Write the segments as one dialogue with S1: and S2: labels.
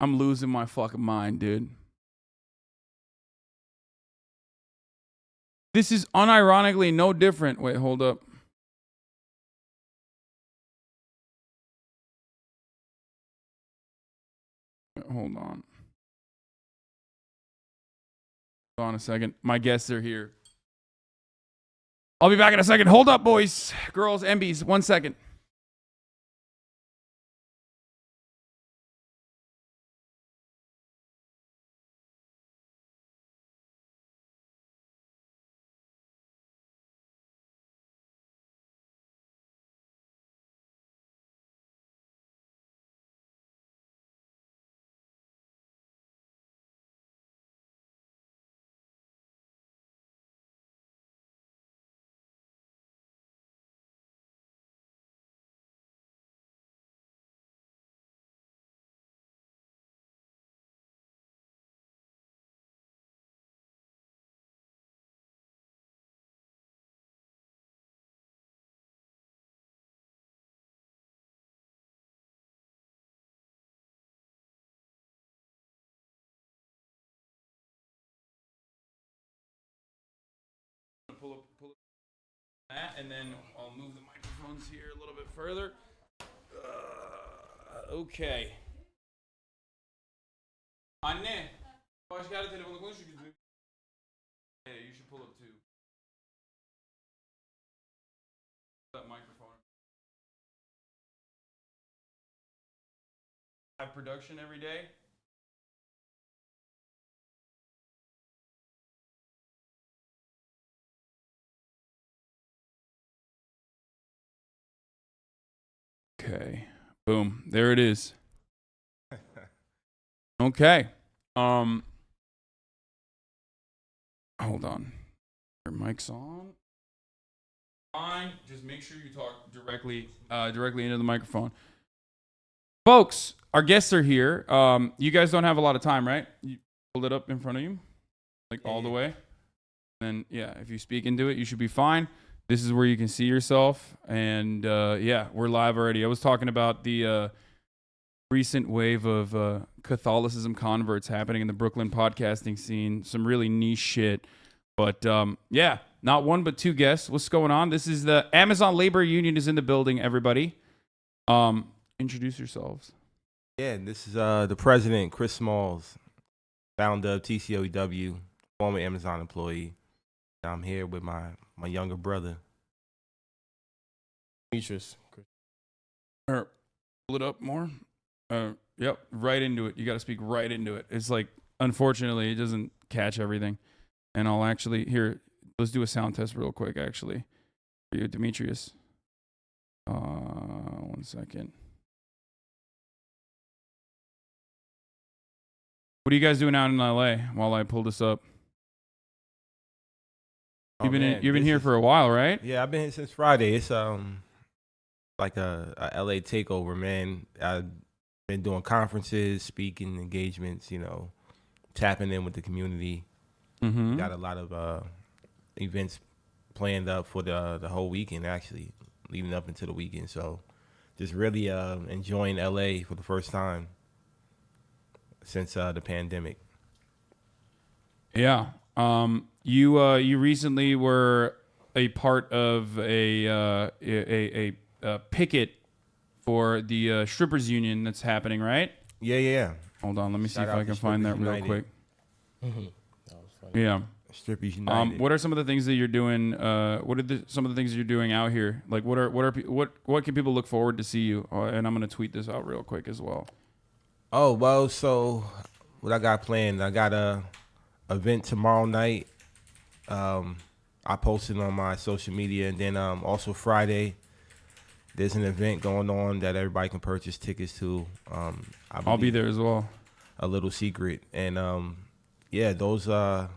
S1: I'm losing my fucking mind, dude. This is unironically no different. Wait, hold up. Hold on. Hold on a second. My guests are here. I'll be back in a second. Hold up, boys, girls, MBs. 1 second. Pull up that, and then I'll move the microphones here a little bit further. Okay. Anne, başka yerde telefonla konuşuyor. Hey, you should pull up too. That microphone. Have production every day. Okay. Boom. There it is. Okay. Hold on. Your mic's on. Fine. Just make sure you talk directly into the microphone. Folks, our guests are here. You guys don't have a lot of time, right? You hold it up in front of you, like all the way. And yeah, if you speak into it, you should be fine. This is where you can see yourself. And yeah, we're live already. I was talking about the recent wave of Catholicism converts happening in the Brooklyn podcasting scene. Some really niche shit. But yeah, not one but two guests. What's going on? This is the Amazon Labor Union is in the building, everybody. Introduce yourselves.
S2: Yeah, this is the president, Chris Smalls, founder of TCOEW, former Amazon employee. I'm here with my younger brother.
S3: Demetrius.
S1: Pull it up more. Yep, right into it. You got to speak right into it. It's like, unfortunately, it doesn't catch everything. And I'll actually, here, let's do a sound test real quick, actually. For you, Demetrius. 1 second. What are you guys doing out in LA while I pull this up? You've been here for a while, right?
S2: Yeah, I've been here since Friday. It's like a LA takeover, man. I've been doing conferences, speaking engagements, tapping in with the community.
S1: Mm-hmm.
S2: Got a lot of events planned up for the whole weekend, actually, leading up into the weekend. So just really enjoying LA for the first time since the pandemic.
S1: Yeah. You recently were a part of a picket for the strippers union that's happening, right?
S2: Yeah.
S1: Hold on, let me see if
S2: Shout out
S1: I can
S2: to
S1: find that
S2: Strippers
S1: real
S2: United.
S1: quick.
S3: That was funny.
S1: Yeah.
S2: Strippers United.
S1: What are some of the things that you're doing? What are some of the things you're doing out here? Like, what can people look forward to see you? And I'm gonna tweet this out real quick as well.
S2: Oh, well, so what I got planned, I got a event tomorrow night. I posted on my social media, and then also Friday, there's an event going on that everybody can purchase tickets to.
S1: I'll be there as well.
S2: A little secret, and yeah, those are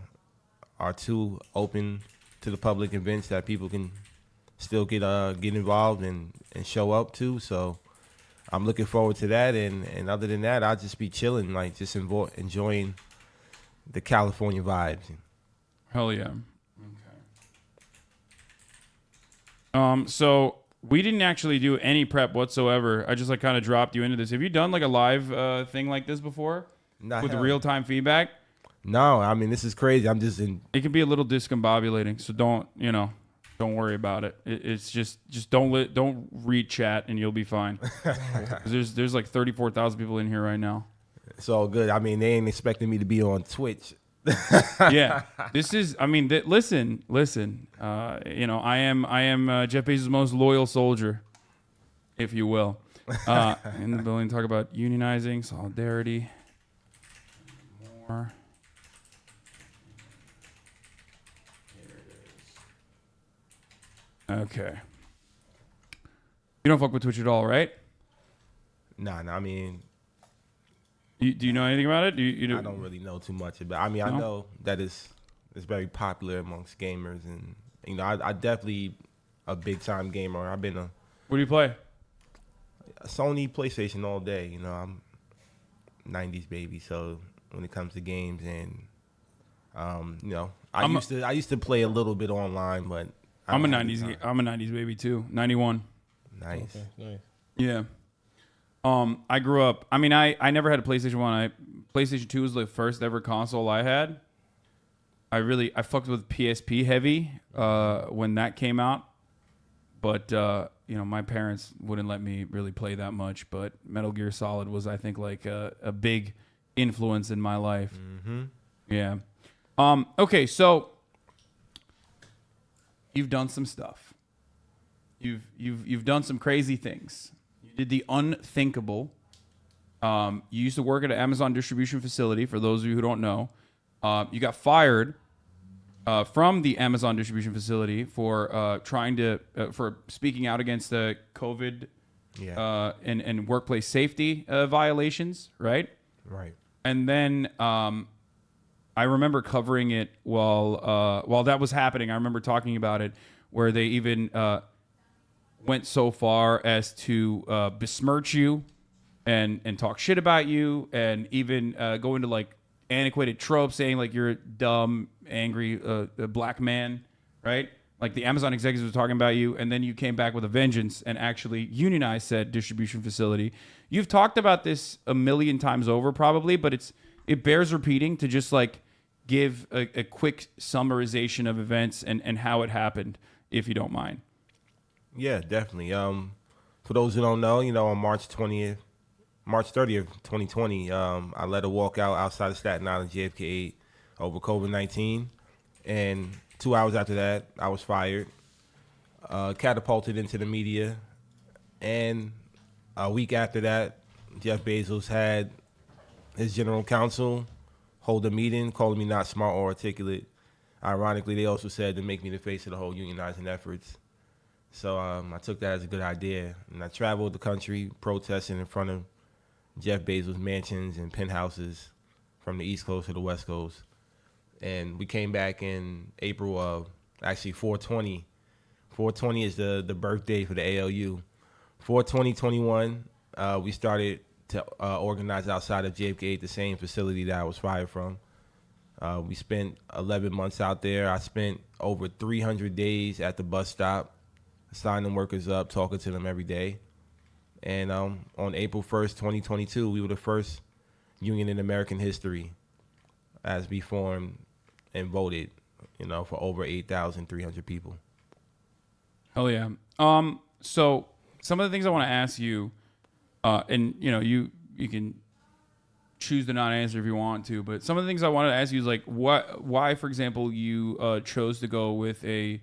S2: two open to the public events that people can still get involved and show up to. So I'm looking forward to that, and other than that, I'll just be chilling, like just enjoying the California vibes.
S1: Hell yeah. Okay. So we didn't actually do any prep whatsoever. I just like kind of dropped you into this. Have you done like a live thing like this before
S2: Nah,
S1: with
S2: hell.
S1: real time feedback?
S2: No, I mean, this is crazy. I'm just in.
S1: It can be a little discombobulating, so don't worry about it. It's just don't read chat and you'll be fine. 'Cause there's like 34,000 people in here right now.
S2: It's all good. I mean, they ain't expecting me to be on Twitch.
S1: Yeah, this is. I mean, listen. I am Jeff Bezos' most loyal soldier, if you will. In the building, talk about unionizing, solidarity, more. Okay. You don't fuck with Twitch at all, right?
S2: Nah, I mean,
S1: Do you know anything about it?
S2: I don't really know too much about. I mean, I
S1: No?
S2: know that it's very popular amongst gamers, and I definitely a big time gamer. I've been a
S1: What do you play?
S2: Sony PlayStation all day. I'm 90s baby, so when it comes to games and I used to play a little bit online, but
S1: I'm a
S2: don't have the
S1: 90s.
S2: time.
S1: I'm a 90s baby too. 91.
S2: Nice.
S3: Okay, nice.
S1: Yeah. I grew up. I mean, I never had a PlayStation 1. PlayStation 2 was the first ever console I had. I fucked with PSP heavy when that came out. But my parents wouldn't let me really play that much, but Metal Gear Solid was, I think, like a big influence in my life.
S2: Mm-hmm.
S1: Yeah. Okay, so you've done some stuff. You've done some crazy things. You did the unthinkable. You used to work at an Amazon distribution facility. For those of you who don't know, you got fired from the Amazon distribution facility for for speaking out against the COVID and workplace safety violations, right?
S2: Right.
S1: And then I remember covering it while that was happening. I remember talking about it, where they even went so far as to besmirch you and talk shit about you, and even go into like antiquated tropes, saying like you're a dumb, angry black man, right? Like the Amazon executives were talking about you, and then you came back with a vengeance and actually unionized said distribution facility. You've talked about this a million times over, probably, but it bears repeating to just like give a quick summarization of events and how it happened, if you don't mind.
S2: Yeah, definitely. For those who don't know, on March 30th, 2020, I led a walkout outside of Staten Island JFK 8 over COVID-19, and 2 hours after that, I was fired, catapulted into the media, and a week after that, Jeff Bezos had his general counsel hold a meeting, calling me not smart or articulate. Ironically, they also said to make me the face of the whole unionizing efforts. So I took that as a good idea, and I traveled the country protesting in front of Jeff Bezos' mansions and penthouses from the East Coast to the West Coast. And we came back in April of, actually 420. 420 is the birthday for the ALU. 42021, we started to organize outside of JFK, the same facility that I was fired from. We spent 11 months out there. I spent over 300 days at the bus stop, signing workers up, talking to them every day. And on April 1st, 2022, we were the first union in American history as we formed and voted, for over 8,300 people.
S1: Hell yeah. So some of the things I want to ask you, and you can choose to not answer if you want to, but some of the things I wanted to ask you is like why, for example, you chose to go with a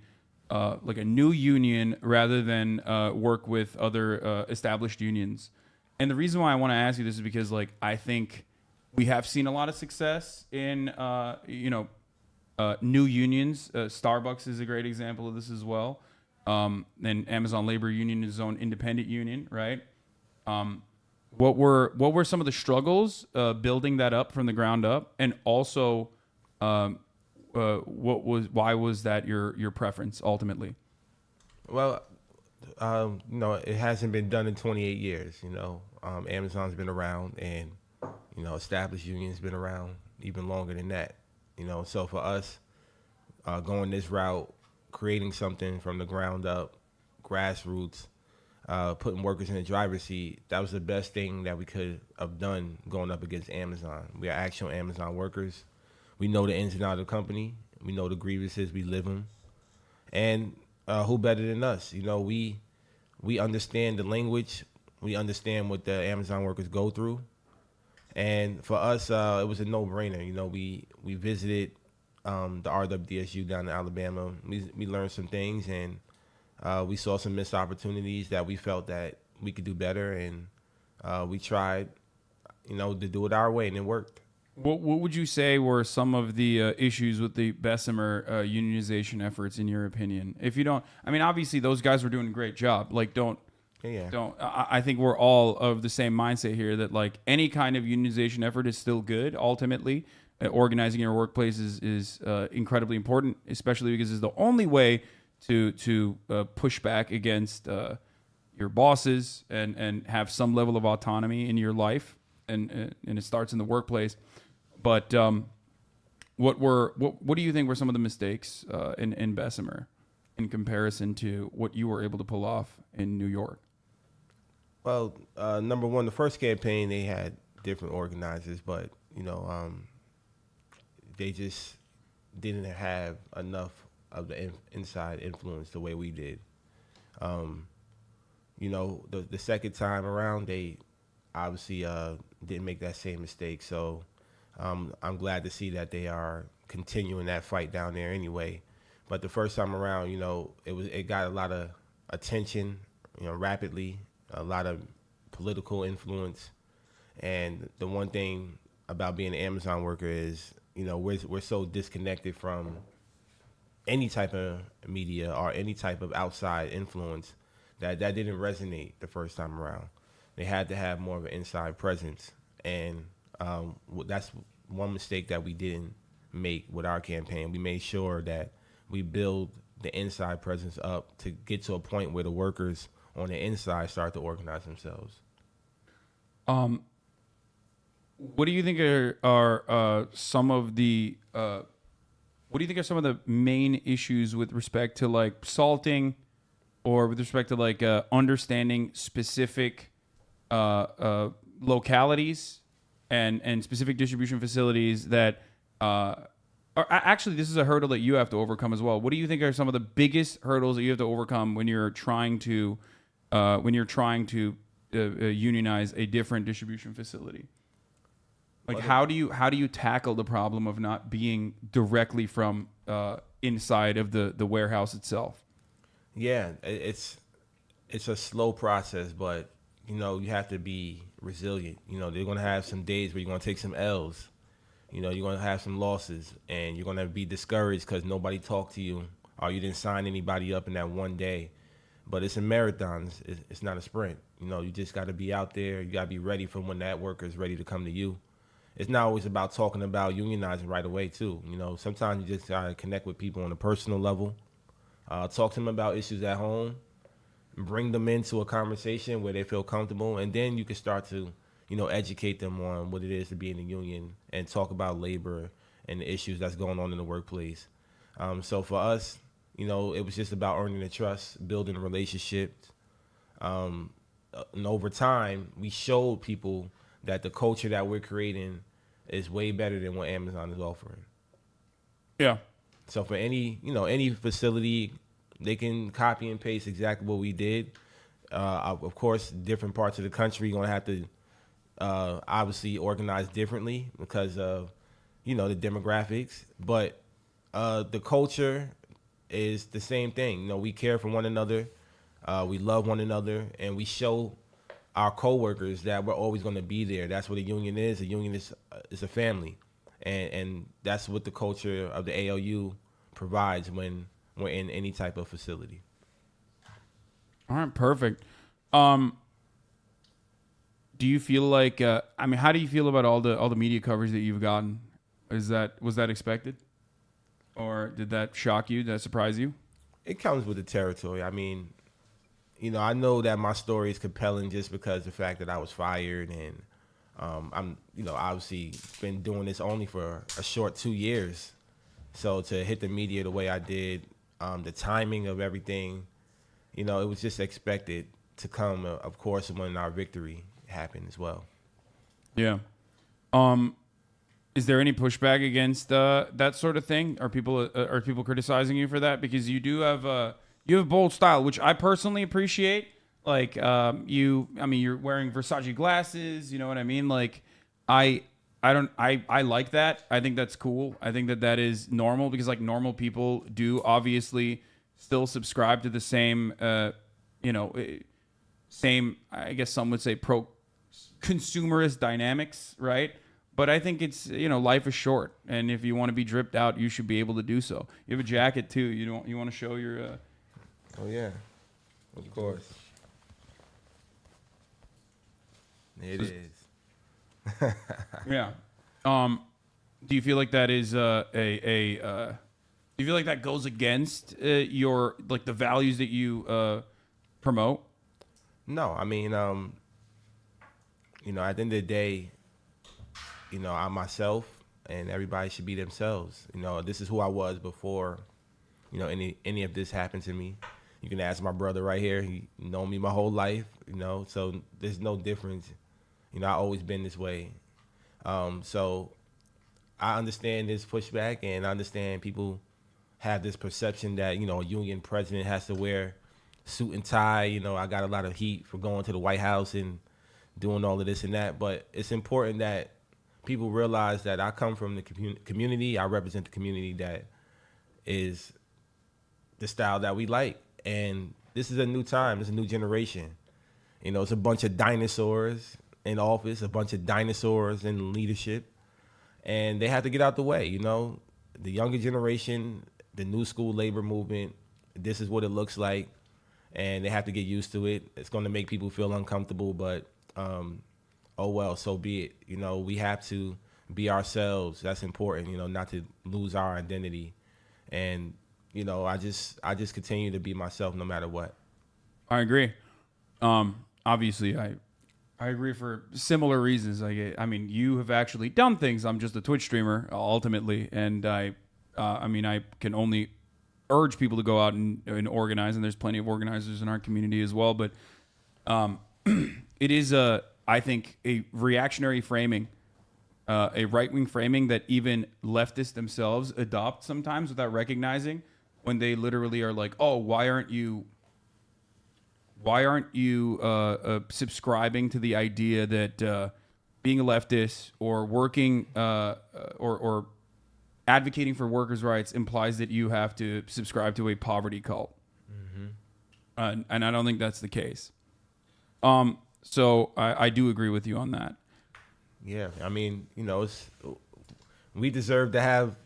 S1: new union rather than work with other established unions. And the reason why I want to ask you this is because like I think we have seen a lot of success in new unions. Starbucks is a great example of this as well. And Amazon Labor Union is its own independent union, right? What were some of the struggles building that up from the ground up, and also why was that your preference ultimately?
S2: Well, it hasn't been done in 28 years. Amazon's been around, and established unions been around even longer than that. So for us, going this route, creating something from the ground up, grassroots, putting workers in the driver's seat, that was the best thing that we could have done going up against Amazon. We are actual Amazon workers. We know the ins and outs of the company. We know the grievances. We live them. And who better than us? We understand the language. We understand what the Amazon workers go through. And for us, it was a no-brainer. We visited the RWDSU down in Alabama. We learned some things, and we saw some missed opportunities that we felt that we could do better, and we tried, to do it our way, and it worked.
S1: What would you say were some of the issues with the Bessemer unionization efforts, in your opinion? If you don't, I mean, obviously those guys were doing a great job. Like, don't. I think we're all of the same mindset here that like any kind of unionization effort is still good. Ultimately, organizing your workplace is incredibly important, especially because it's the only way to push back against your bosses and have some level of autonomy in your life, and it starts in the workplace. But what do you think were some of the mistakes in Bessemer in comparison to what you were able to pull off in New York?
S2: Well, number one, the first campaign, they had different organizers, but they just didn't have enough of the inside influence the way we did. The second time around, they obviously didn't make that same mistake. So I'm glad to see that they are continuing that fight down there anyway. But the first time around, it got a lot of attention, rapidly, a lot of political influence. And the one thing about being an Amazon worker is, we're so disconnected from any type of media or any type of outside influence that didn't resonate the first time around. They had to have more of an inside presence. And that's one mistake that we didn't make with our campaign. We made sure that we build the inside presence up to get to a point where the workers on the inside start to organize themselves.
S1: What do you think are some of the what do you think are some of the main issues with respect to like salting, or with respect to like understanding specific localities and specific distribution facilities that actually, this is a hurdle that you have to overcome as well. What do you think are some of the biggest hurdles that you have to overcome when you're trying to unionize a different distribution facility? Like, how do you tackle the problem of not being directly from inside of the warehouse itself?
S2: Yeah, it's a slow process, but you have to be resilient. They're gonna have some days where you're gonna take some L's. You're gonna have some losses, and you're gonna be discouraged because nobody talked to you, or you didn't sign anybody up in that one day. But it's a marathon. It's not a sprint. You just got to be out there. You got to be ready for when that worker is ready to come to you. It's not always about talking about unionizing right away, too. Sometimes you just got to connect with people on a personal level, talk to them about issues at home, bring them into a conversation where they feel comfortable, and then you can start to, educate them on what it is to be in the union and talk about labor and the issues that's going on in the workplace. So for us, it was just about earning the trust, building relationships. And over time, we showed people that the culture that we're creating is way better than what Amazon is offering.
S1: Yeah.
S2: So for any facility, they can copy and paste exactly what we did. Of course, different parts of the country are going to have to obviously organize differently because of, the demographics. But the culture is the same thing. We care for one another. We love one another, and we show our coworkers that we're always going to be there. That's what a union is. A union is a family, and that's what the culture of the ALU provides when we're in any type of facility.
S1: All right, perfect. Do you feel like how do you feel about all the media coverage that you've gotten? Was that expected, or did that shock you? Did that surprise you?
S2: It comes with the territory. I mean, I know that my story is compelling just because the fact that I was fired, and I'm, obviously been doing this only for a short 2 years. So to hit the media the way I did, the timing of everything, it was just expected. to come, of course, when our victory happened as well.
S1: Yeah. Is there any pushback against that sort of thing? Are people criticizing you for that? Because you do have bold style, which I personally appreciate. Like you're wearing Versace glasses. You know what I mean? Like I like that. I think that's cool. I think that is normal because like normal people do obviously still subscribe to the same, same, I guess some would say pro consumerist dynamics, right? But I think it's, life is short. And if you want to be dripped out, you should be able to do so. You have a jacket too. You want to show your,
S2: Oh yeah, of course. It is.
S1: yeah. Do you feel like that is do you feel like that goes against your like the values that you promote?
S2: No, I mean, at the end of the day, I'm myself, and everybody should be themselves. This is who I was before, any of this happened to me. You can ask my brother right here. He known me my whole life, so there's no difference. I always been this way. So I understand this pushback, and I understand people have this perception that, a union president has to wear suit and tie. I got a lot of heat for going to the White House and doing all of this and that. But it's important that people realize that I come from the community. I represent the community that is the style that we like. And this is a new time. It's a new generation. It's a bunch of dinosaurs in office, a bunch of dinosaurs in leadership, and they have to get out the way. The younger generation, the new school labor movement, this is what it looks like, and they have to get used to it. It's going to make people feel uncomfortable, but oh well, so be it. We have to be ourselves. That's important, not to lose our identity. And I just continue to be myself no matter what.
S1: I agree. Obviously, I agree for similar reasons. I mean, you have actually done things. I'm just a Twitch streamer ultimately, and I can only urge people to go out and organize. And there's plenty of organizers in our community as well. But it is I think a reactionary framing, a right-wing framing that even leftists themselves adopt sometimes without recognizing, when they literally are like, "Oh, why aren't you subscribing to the idea that being a leftist or working or advocating for workers' rights implies that you have to subscribe to a poverty cult?" And I don't think that's the case. So I do agree with you on that.
S2: Yeah, I mean, we deserve to have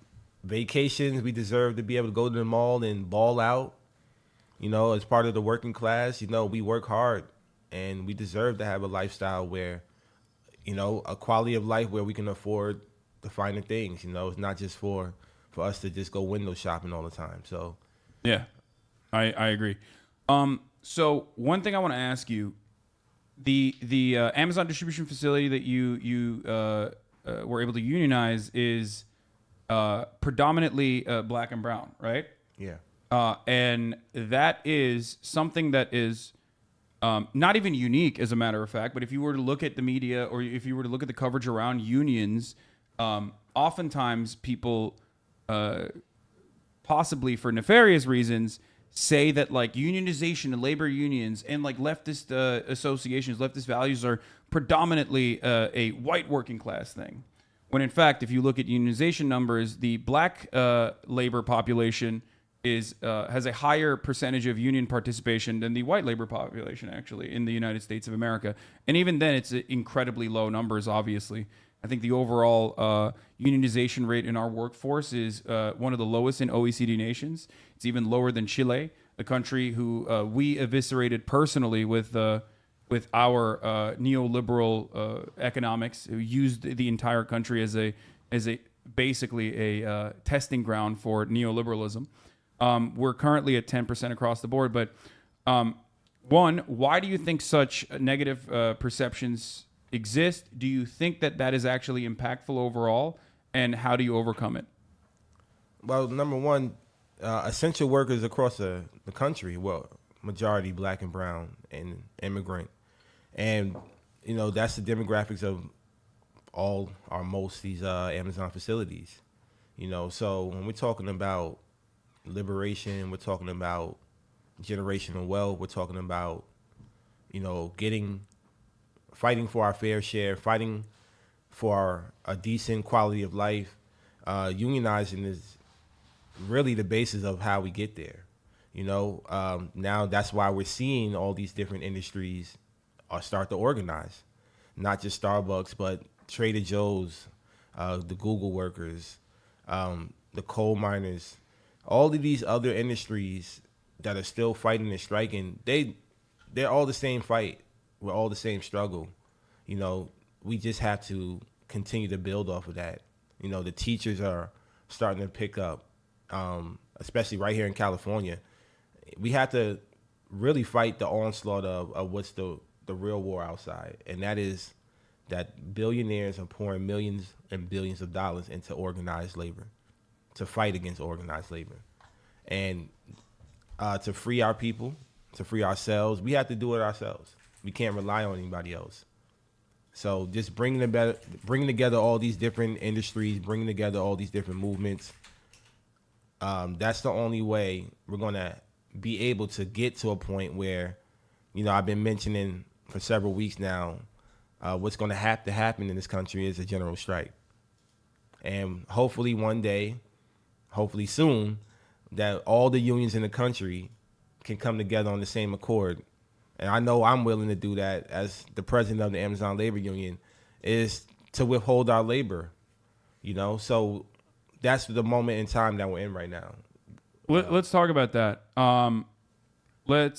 S2: vacations. We deserve to be able to go to the mall and ball out. As part of the working class, we work hard, and we deserve to have a lifestyle where, a quality of life where we can afford the finer things. It's not just for us to just go window shopping all the time. So,
S1: yeah, I agree. So one thing I want to ask you, the Amazon distribution facility that you were able to unionize is predominantly black and brown, right?
S2: yeah.
S1: And that is something that is not even unique, as a matter of fact. But if you were to look at the media, or if you were to look at the coverage around unions, oftentimes people, possibly for nefarious reasons, say that like unionization and labor unions and like leftist associations, leftist values are predominantly a white working class thing. When in fact, if you look at unionization numbers, the black labor population has a higher percentage of union participation than the white labor population actually in the United States of America. And even then, it's incredibly low numbers, obviously. I think the overall unionization rate in our workforce is one of the lowest in OECD nations. It's even lower than Chile, a country who we eviscerated personally with our neoliberal economics, who used the entire country as a basically a testing ground for neoliberalism. We're currently at 10% across the board, but one, why do you think such negative perceptions exist? Do you think that is actually impactful overall, and how do you overcome it?
S2: Well, number one, essential workers across the country, well, majority black and brown and immigrant. And, that's the demographics of all or most these Amazon facilities. So when we're talking about liberation, we're talking about generational wealth, we're talking about, fighting for our fair share, fighting for a decent quality of life. Unionizing is really the basis of how we get there. Now that's why we're seeing all these different industries start to organize, not just Starbucks, but Trader Joe's, the Google workers, the coal miners, all of these other industries that are still fighting and striking. They're all the same fight. We're all the same struggle. We just have to continue to build off of that. The teachers are starting to pick up, especially right here in California. We have to really fight the onslaught of what's the real war outside, and that is that billionaires are pouring millions and billions of dollars into organized labor, to fight against organized labor. And to free our people, to free ourselves, we have to do it ourselves. We can't rely on anybody else. So just bringing together all these different industries, bringing together all these different movements, that's the only way we're going to be able to get to a point where, I've been mentioning for several weeks now, what's going to have to happen in this country is a general strike. And hopefully one day, hopefully soon, that all the unions in the country can come together on the same accord. And I know I'm willing to do that as the president of the Amazon Labor Union, is to withhold our labor, So that's the moment in time that we're in right now.
S1: Let's talk about that. Wait.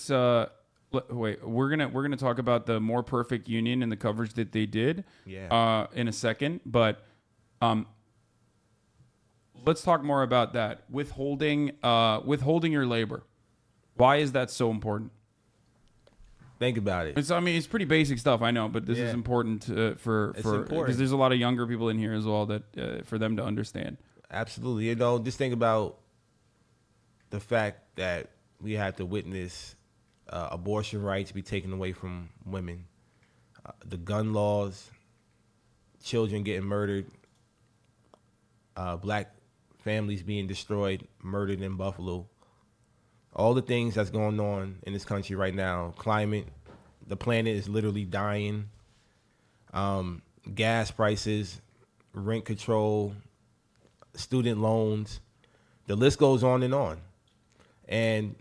S1: We're gonna talk about the More Perfect Union and the coverage that they did.
S2: Yeah.
S1: In a second, but let's talk more about that. Withholding your labor. Why is that so important?
S2: Think about it.
S1: It's pretty basic stuff, I know, but this is important for because there's a lot of younger people in here as well that for them to understand.
S2: Absolutely. Just think about the fact that we had to witness abortion rights be taken away from women, the gun laws, children getting murdered, black families being destroyed, murdered in Buffalo. All the things that's going on in this country right now, climate, the planet is literally dying, gas prices, rent control, student loans, the list goes on and on. And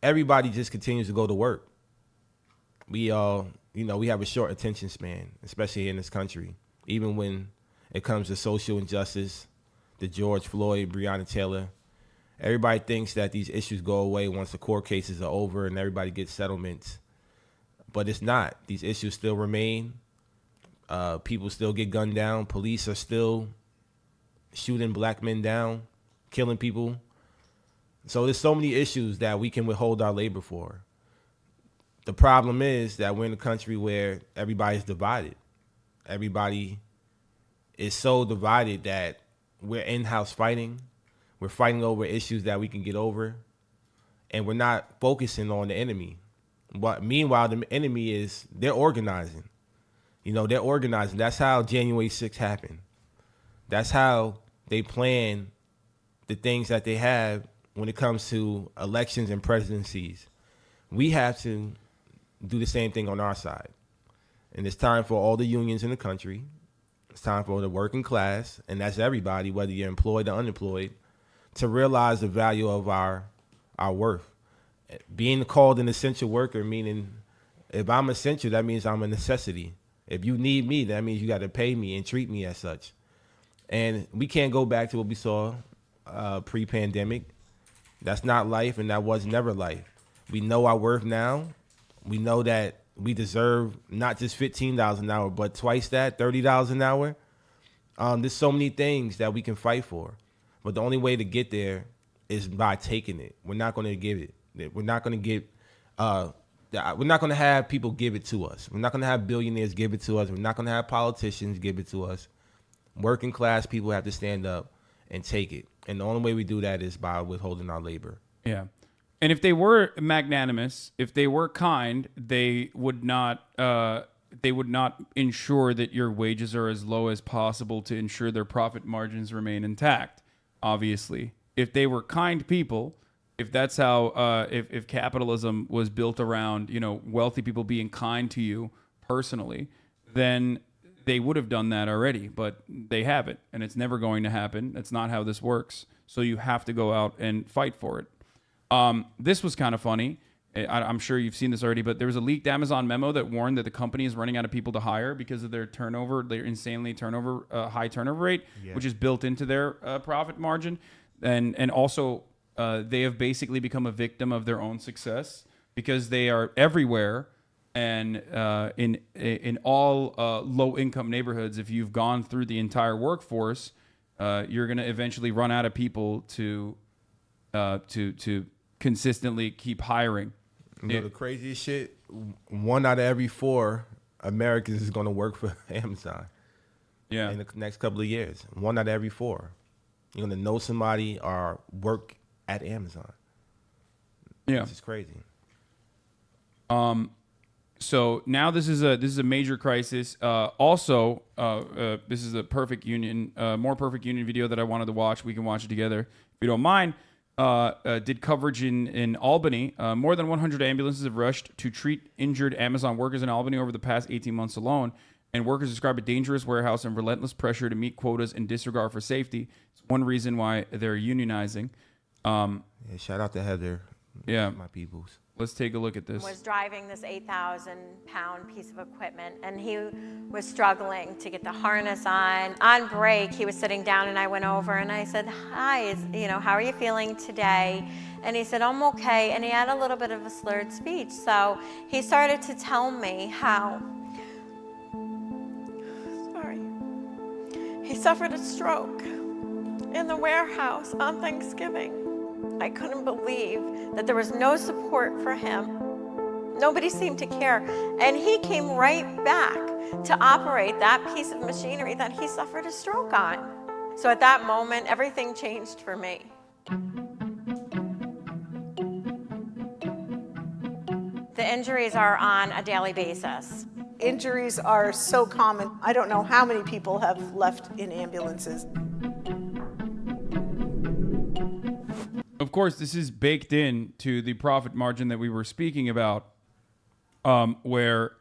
S2: everybody just continues to go to work. We all, we have a short attention span, especially in this country. Even when it comes to social injustice, the George Floyd, Breonna Taylor, everybody thinks that these issues go away once the court cases are over and everybody gets settlements. But it's not. These issues still remain. People still get gunned down. Police are still shooting black men down, killing people. So there's so many issues that we can withhold our labor for. The problem is that we're in a country where everybody's divided. Everybody is so divided that we're in-house fighting. We're fighting over issues that we can get over, and we're not focusing on the enemy. But meanwhile, the enemy they're organizing. They're organizing. That's how January 6th happened. That's how they plan the things that they have when it comes to elections and presidencies. We have to do the same thing on our side. And it's time for all the unions in the country. It's time for the working class, and that's everybody, whether you're employed or unemployed, to realize the value of our worth. Being called an essential worker, meaning if I'm essential, that means I'm a necessity. If you need me, that means you got to pay me and treat me as such. And we can't go back to what we saw pre-pandemic. That's not life, and that was never life. We know our worth now. We know that we deserve not just $15 an hour, but twice that, $30 an hour. There's so many things that we can fight for. But the only way to get there is by taking it. We're not going to give it. We're not going to get. We're not going to have people give it to us. We're not going to have billionaires give it to us. We're not going to have politicians give it to us. Working class people have to stand up and take it. And the only way we do that is by withholding our labor.
S1: Yeah. And if they were magnanimous, if they were kind, they would not ensure that your wages are as low as possible to ensure their profit margins remain intact. Obviously, if they were kind people, if that's how, if capitalism was built around, wealthy people being kind to you personally, then they would have done that already, but they haven't, and it's never going to happen. That's not how this works. So you have to go out and fight for it. This was kind of funny. I'm sure you've seen this already, but there was a leaked Amazon memo that warned that the company is running out of people to hire because of their turnover, their insanely high turnover rate, which is built into their profit margin. And also, they have basically become a victim of their own success because they are everywhere. And in all low-income neighborhoods, if you've gone through the entire workforce, you're going to eventually run out of people to consistently keep hiring.
S2: The craziest shit, 1 out of every 4 Americans is going to work for Amazon.
S1: Yeah.
S2: In the next couple of years. 1 out of every 4. You're going to know somebody or work at Amazon.
S1: Yeah.
S2: Which is crazy.
S1: So now this is a major crisis. Also, this is a more perfect union video that I wanted to watch. We can watch it together if you don't mind. Did coverage in Albany. More than 100 ambulances have rushed to treat injured Amazon workers in Albany over the past 18 months alone. And workers describe a dangerous warehouse and relentless pressure to meet quotas and disregard for safety. It's one reason why they're unionizing.
S2: Shout out to Heather.
S1: Yeah.
S2: My peoples.
S1: Let's take a look at this.
S4: Was driving this 8,000-pound piece of equipment, and he was struggling to get the harness on. On break, he was sitting down, and I went over, and I said, hi, how are you feeling today? And he said, I'm okay, and he had a little bit of a slurred speech. So he started to tell me how, he suffered a stroke in the warehouse on Thanksgiving. I couldn't believe that there was no support for him. Nobody seemed to care. And he came right back to operate that piece of machinery that he suffered a stroke on. So at that moment, everything changed for me. The injuries are on a daily basis.
S5: Injuries are so common. I don't know how many people have left in ambulances.
S1: Of course, this is baked in to the profit margin that we were speaking about, where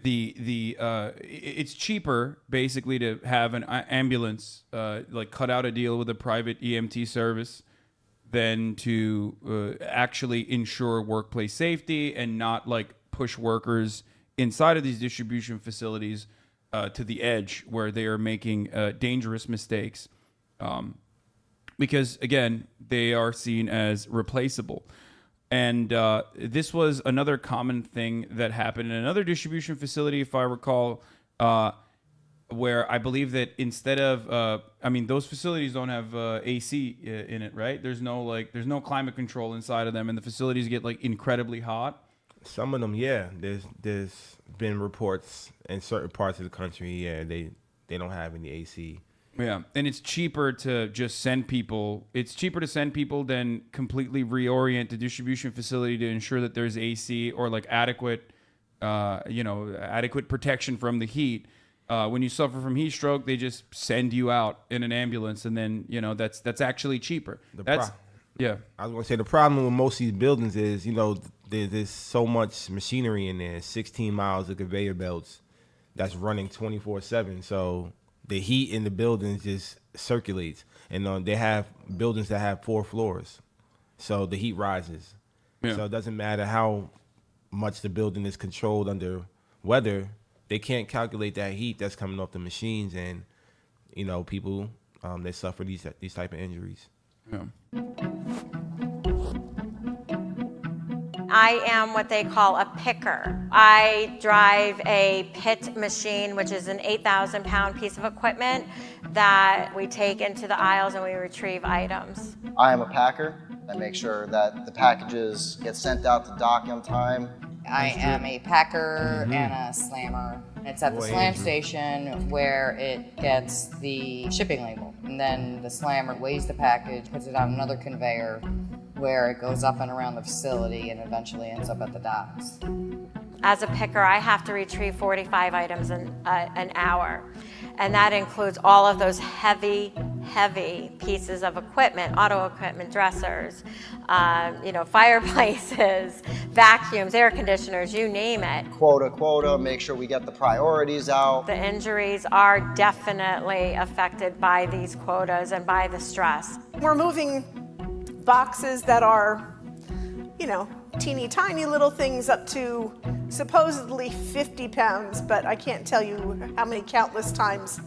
S1: it's cheaper basically to have an ambulance like cut out a deal with a private EMT service than to actually ensure workplace safety and not like push workers inside of these distribution facilities to the edge where they are making dangerous mistakes. Because, again, they are seen as replaceable. And this was another common thing that happened in another distribution facility, if I recall, where I believe that instead of, those facilities don't have AC in it, right? There's no climate control inside of them, and the facilities get like incredibly hot.
S2: Some of them, yeah. There's been reports in certain parts of the country, yeah, they don't have any AC.
S1: Yeah, and it's cheaper to just send people. It's cheaper to send people than completely reorient the distribution facility to ensure that there's AC or like adequate protection from the heat. When you suffer from heat stroke, they just send you out in an ambulance, and then that's actually cheaper. Yeah.
S2: I was gonna say the problem with most of these buildings is there's so much machinery in there, 16 miles of conveyor belts that's running 24/7. So the heat in the buildings just circulates, and they have buildings that have 4 floors, so the heat rises.
S1: Yeah.
S2: So it doesn't matter how much the building is controlled under weather, they can't calculate that heat that's coming off the machines, and people they suffer these type of injuries.
S1: Yeah.
S4: I am what they call a picker. I drive a pit machine, which is an 8,000-pound piece of equipment that we take into the aisles and we retrieve items.
S6: I am a packer. I make sure that the packages get sent out to dock on time.
S7: I am a packer and a slammer. It's at the slam station where it gets the shipping label. And then the slammer weighs the package, puts it on another conveyor, where it goes up and around the facility and eventually ends up at the docks.
S4: As a picker, I have to retrieve 45 items in an hour. And that includes all of those heavy pieces of equipment, auto equipment, dressers, fireplaces, vacuums, air conditioners, you name it.
S6: Quota, make sure we get the priorities out.
S4: The injuries are definitely affected by these quotas and by the stress.
S5: We're moving boxes that are, teeny tiny little things up to supposedly 50 pounds, but I can't tell you how many countless times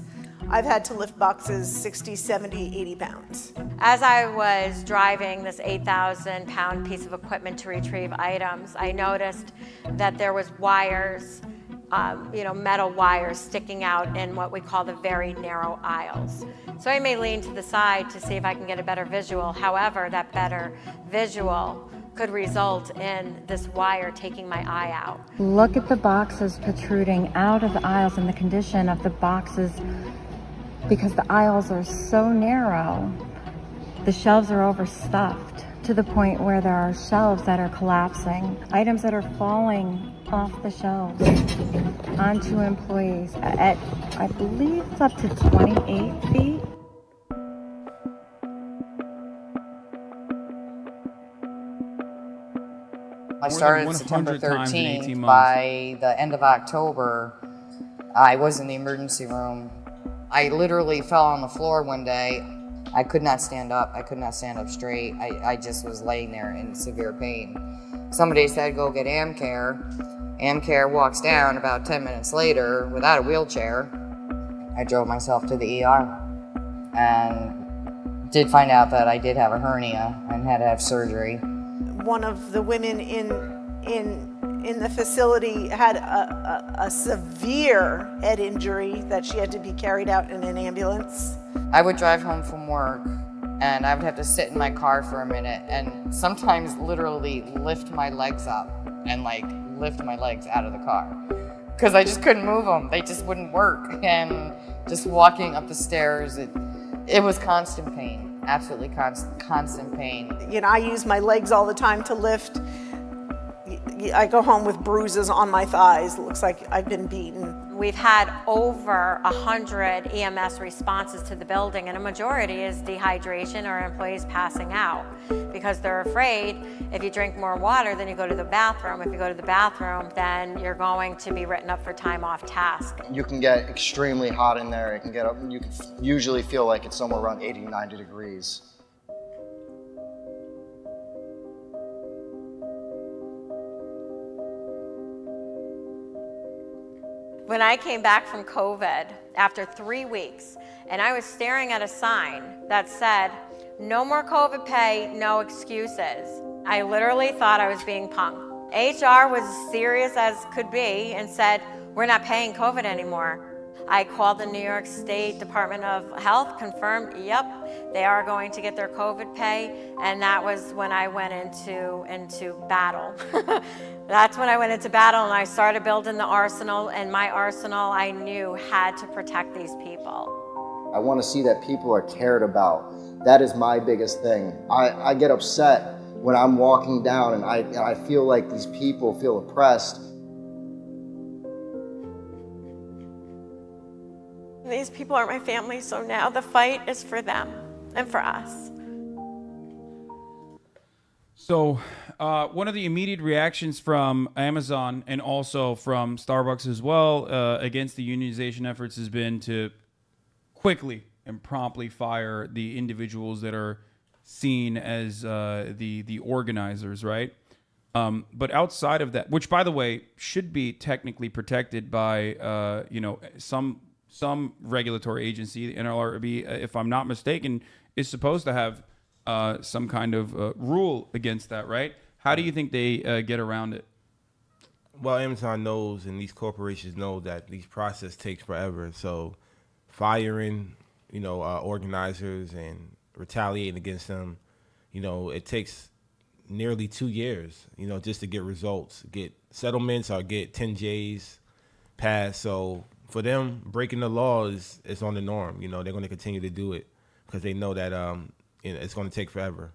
S5: I've had to lift boxes 60, 70, 80 pounds.
S4: As I was driving this 8,000 pound piece of equipment to retrieve items, I noticed that there was wires, metal wires sticking out in what we call the very narrow aisles. So I may lean to the side to see if I can get a better visual. However, that better visual could result in this wire taking my eye out.
S8: Look at the boxes protruding out of the aisles and the condition of the boxes, because the aisles are so narrow. The shelves are overstuffed to the point where there are shelves that are collapsing, items that are falling off the shelves onto employees at, I believe it's up to 28 feet.
S7: I
S1: More
S7: started
S1: than
S7: September
S1: 100 times in 18
S7: 13th.
S1: months.
S7: By the end of October, I was in the emergency room. I literally fell on the floor one day. I could not stand up. I could not stand up straight. I just was laying there in severe pain. Somebody said, go get Amcare. Amcare walks down about 10 minutes later without a wheelchair. I drove myself to the ER and did find out that I did have a hernia and had to have surgery.
S5: One of the women in the facility had a severe head injury that she had to be carried out in an ambulance.
S7: I would drive home from work and I would have to sit in my car for a minute and sometimes literally lift my legs up and lift my legs out of the car because I just couldn't move them. They just wouldn't work. And just walking up the stairs, it was constant pain, absolutely constant pain.
S5: I use my legs all the time to lift. I go home with bruises on my thighs. It looks like I've been beaten.
S4: We've had over 100 EMS responses to the building, and a majority is dehydration or employees passing out because they're afraid if you drink more water, then you go to the bathroom. If you go to the bathroom, then you're going to be written up for time off task.
S6: You can get extremely hot in there. It can get up, you can usually feel like it's somewhere around 80, 90 degrees.
S4: When I came back from COVID after 3 weeks, and I was staring at a sign that said, no more COVID pay, no excuses, I literally thought I was being punked. HR was as serious as could be and said, we're not paying COVID anymore. I called the New York State Department of Health, confirmed, yep, they are going to get their COVID pay, and that was when I went into battle. That's when I went into battle and I started building the arsenal, and my arsenal I knew had to protect these people.
S6: I want to see that people are cared about. That is my biggest thing. I get upset when I'm walking down and I feel like these people feel oppressed.
S4: These people are my family, so now the fight is for them and for us.
S1: So one of the immediate reactions from Amazon and also from Starbucks as well against the unionization efforts has been to quickly and promptly fire the individuals that are seen as the organizers, right? But outside of that, which by the way should be technically protected by some regulatory agency, the NLRB, if I'm not mistaken, is supposed to have some kind of rule against that, right? How do you think they get around it?
S2: Well, Amazon knows, and these corporations know that these process takes forever. So, firing, organizers and retaliating against them, it takes nearly 2 years, just to get results, get settlements or get 10Js passed. So, for them, breaking the law is on the norm. They're going to continue to do it because they know that it's going to take forever.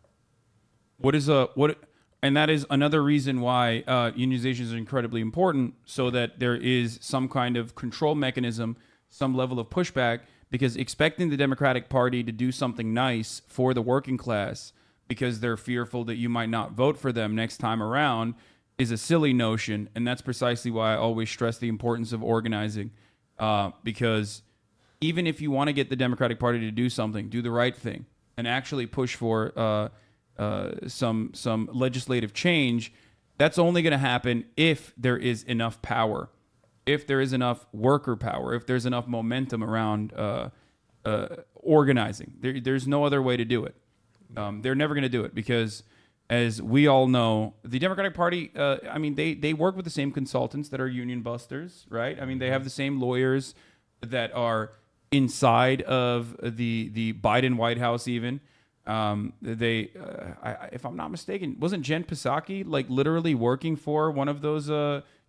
S1: And that is another reason why unionization is incredibly important, so that there is some kind of control mechanism, some level of pushback, because expecting the Democratic Party to do something nice for the working class because they're fearful that you might not vote for them next time around is a silly notion. And that's precisely why I always stress the importance of organizing, because even if you want to get the Democratic Party to do something, do the right thing, and actually push for some legislative change, that's only going to happen if there is enough power, if there is enough worker power, if there's enough momentum around organizing. There's no other way to do it. They're never going to do it because, as we all know, the Democratic Party, they work with the same consultants that are union busters, right? I mean, they have the same lawyers that are inside of the Biden White House even. If I'm not mistaken, wasn't Jen Psaki like literally working for one of those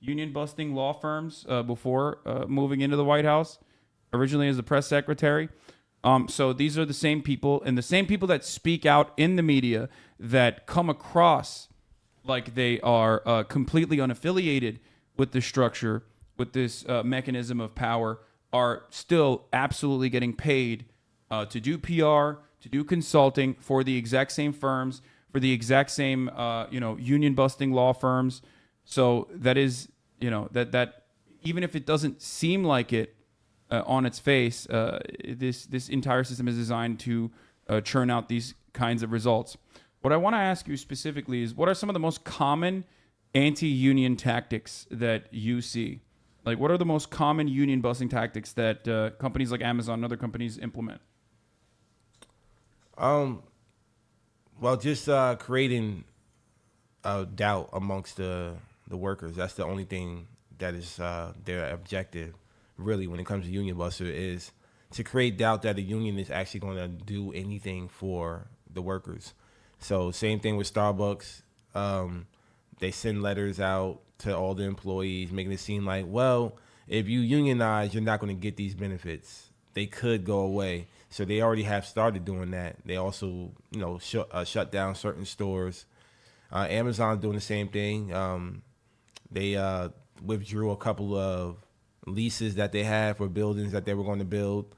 S1: union busting law firms before moving into the White House, originally as the press secretary? So these are the same people, and the same people that speak out in the media that come across like they are completely unaffiliated with the structure, with this mechanism of power, are still absolutely getting paid to do PR, to do consulting for the exact same firms, for the exact same union busting law firms. So that is, that even if it doesn't seem like it on its face, this entire system is designed to churn out these kinds of results. What I want to ask you specifically is, what are some of the most common anti-union tactics that you see? Like, what are the most common union busting tactics that companies like Amazon and other companies implement?
S2: Well, just creating doubt amongst the workers. That's the only thing that is their objective, really, when it comes to union buster, is to create doubt that the union is actually going to do anything for the workers. So same thing with Starbucks. They send letters out to all the employees, making it seem like, well, if you unionize, you're not going to get these benefits. They could go away. So they already have started doing that. They also, shut down certain stores. Amazon doing the same thing. They withdrew a couple of leases that they had for buildings that they were going to build.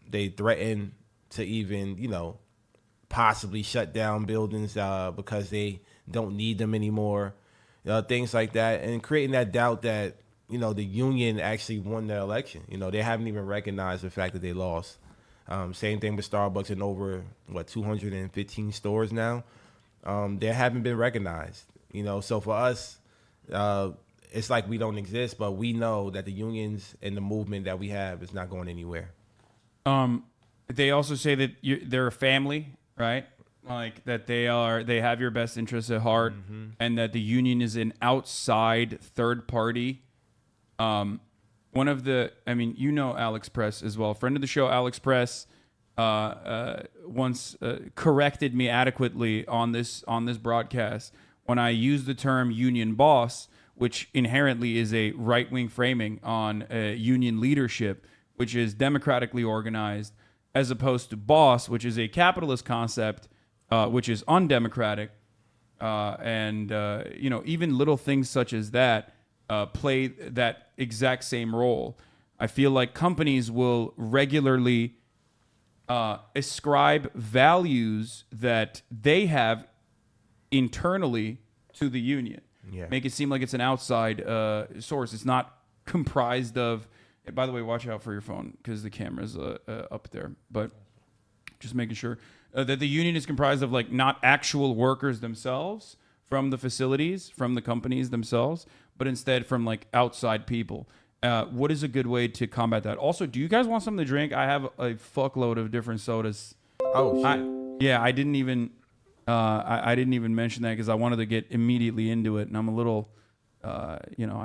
S2: They threatened to even, possibly shut down buildings because they don't need them anymore. Things like that, and creating that doubt that the union actually won the election. They haven't even recognized the fact that they lost. Same thing with Starbucks in over 215 stores now. They haven't been recognized. So for us, it's like we don't exist, but we know that the unions and the movement that we have is not going anywhere.
S1: They also say that they're a family, right? Like that they have your best interests at heart, and that the union is an outside third party. One of the, Alex Press as well, friend of the show, Alex Press, once corrected me adequately on this broadcast when I used the term union boss, which inherently is a right-wing framing on union leadership, which is democratically organized, as opposed to boss, which is a capitalist concept, which is undemocratic. Even little things such as that play that exact same role. I feel like companies will regularly ascribe values that they have internally to the union.
S2: Yeah.
S1: Make it seem like it's an outside source. It's not comprised of. By the way, watch out for your phone because the camera's up there. But just making sure that the union is comprised of not actual workers themselves from the facilities, from the companies themselves, but instead from outside people. What is a good way to combat that? Also, do you guys want something to drink? I have a fuckload of different sodas.
S2: Oh shit.
S1: I didn't even mention that because I wanted to get immediately into it, and I'm a little, I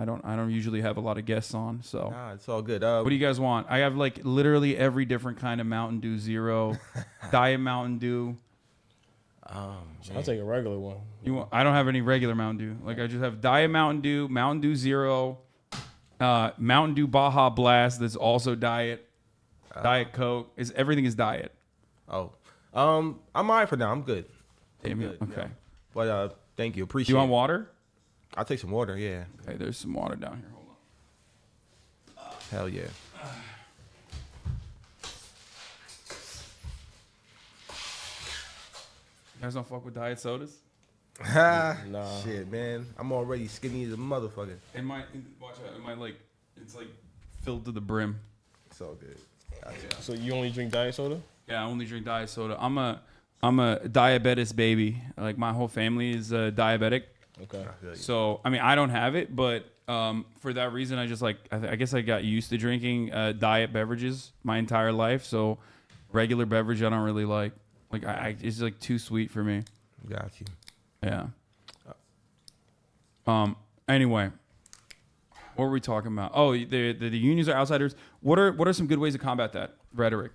S1: don't usually have a lot of guests on, so.
S2: Nah, it's all good.
S1: What do you guys want? I have literally every different kind of Mountain Dew Zero, Diet Mountain Dew.
S3: I'll take a regular one.
S1: I don't have any regular Mountain Dew. I just have Diet Mountain Dew Zero, Mountain Dew Baja Blast. That's also Diet, Diet Coke. Everything is Diet.
S2: Oh, I'm all right for now. I'm good.
S1: Damn
S2: Good,
S1: it. Okay.
S2: yeah. But thank you.
S1: Do
S2: Appreciate
S1: you want
S2: it.
S1: water?
S2: I'll take some water, yeah.
S1: Okay, there's some water down here. Hold on.
S2: Hell yeah.
S1: You guys don't fuck with diet sodas?
S3: Nah.
S2: Shit, man. I'm already skinny as a motherfucker.
S1: It might, watch out. It might it's like filled to the brim.
S2: It's all good. Gotcha.
S3: So you only drink diet soda?
S1: Yeah, I only drink diet soda. I'm a diabetes baby. Like my whole family is diabetic.
S3: Okay.
S2: I feel you.
S1: So I mean, I don't have it, but for that reason, I just like I guess I got used to drinking diet beverages my entire life. So regular beverage, I don't really like. Like it's like too sweet for me.
S2: Got you.
S1: Yeah. Anyway, what were we talking about? Oh, the unions are outsiders. What are some good ways to combat that rhetoric?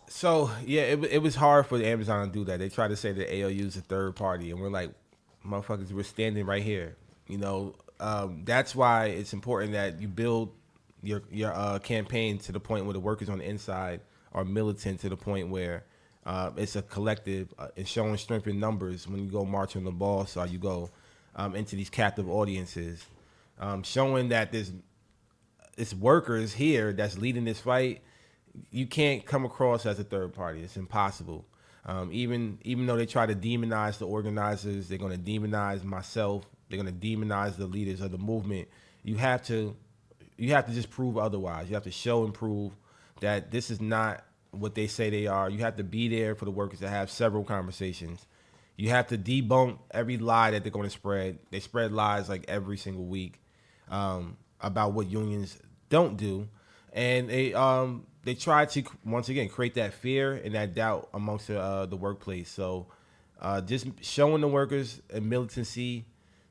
S2: So yeah, it was hard for the Amazon to do that. They tried to say that ALU is a third party, and we're like, motherfuckers, we're standing right here. You know, that's why it's important that you build your campaign to the point where the workers on the inside are militant to the point where it's a collective. It's showing strength in numbers when you go march on the boss or you go into these captive audiences, showing that it's workers here that's leading this fight. You can't come across as a third party. It's impossible. Even though they try to demonize the organizers, they're going to demonize myself. They're going to demonize the leaders of the movement. You have to just prove otherwise. You have to show and prove that this is not what they say they are. You have to be there for the workers to have several conversations. You have to debunk every lie that they're going to spread. They spread lies like every single week about what unions don't do, and they try to once again create that fear and that doubt amongst the workplace. So just showing the workers a militancy,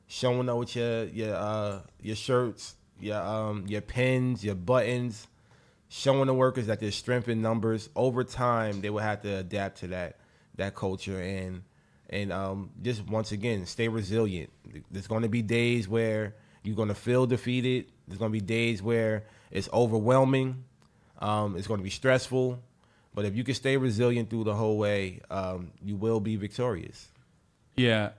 S2: showing up with your shirts, your pins, your buttons, showing the workers that there's strength in numbers. Over time, they will have to adapt to that culture and just once again stay resilient. There's going to be days where you're going to feel defeated. There's going to be days where it's overwhelming. It's going to be stressful, but if you can stay resilient through the whole way, you will be victorious.
S1: Yeah.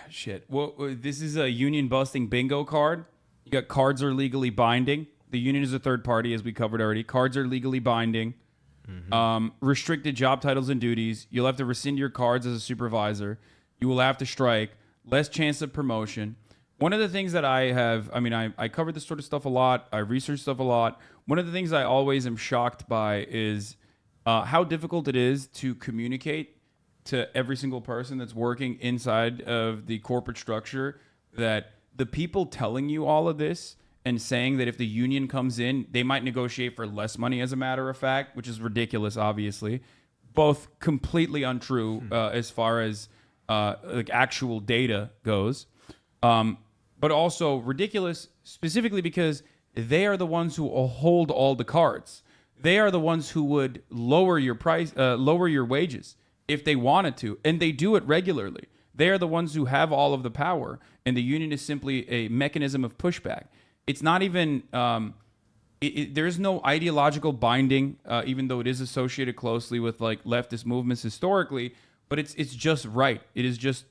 S1: Shit. Well, this is a union busting bingo card. You got cards are legally binding. The union is a third party, as we covered already. Cards are legally binding. Restricted job titles and duties. You'll have to rescind your cards as a supervisor. You will have to strike. Less chance of promotion. One of the things that I covered this sort of stuff a lot. I researched stuff a lot. One of the things I always am shocked by is how difficult it is to communicate to every single person that's working inside of the corporate structure that the people telling you all of this and saying that if the union comes in, they might negotiate for less money, as a matter of fact, which is ridiculous, obviously. Both completely untrue as far as like actual data goes. But also ridiculous specifically because they are the ones who hold all the cards. They are the ones who would lower your price, lower your wages if they wanted to, and they do it regularly. They are the ones who have all of the power, and the union is simply a mechanism of pushback. It's not even, there is no ideological binding, even though it is associated closely with like leftist movements historically, but it's just right. It is just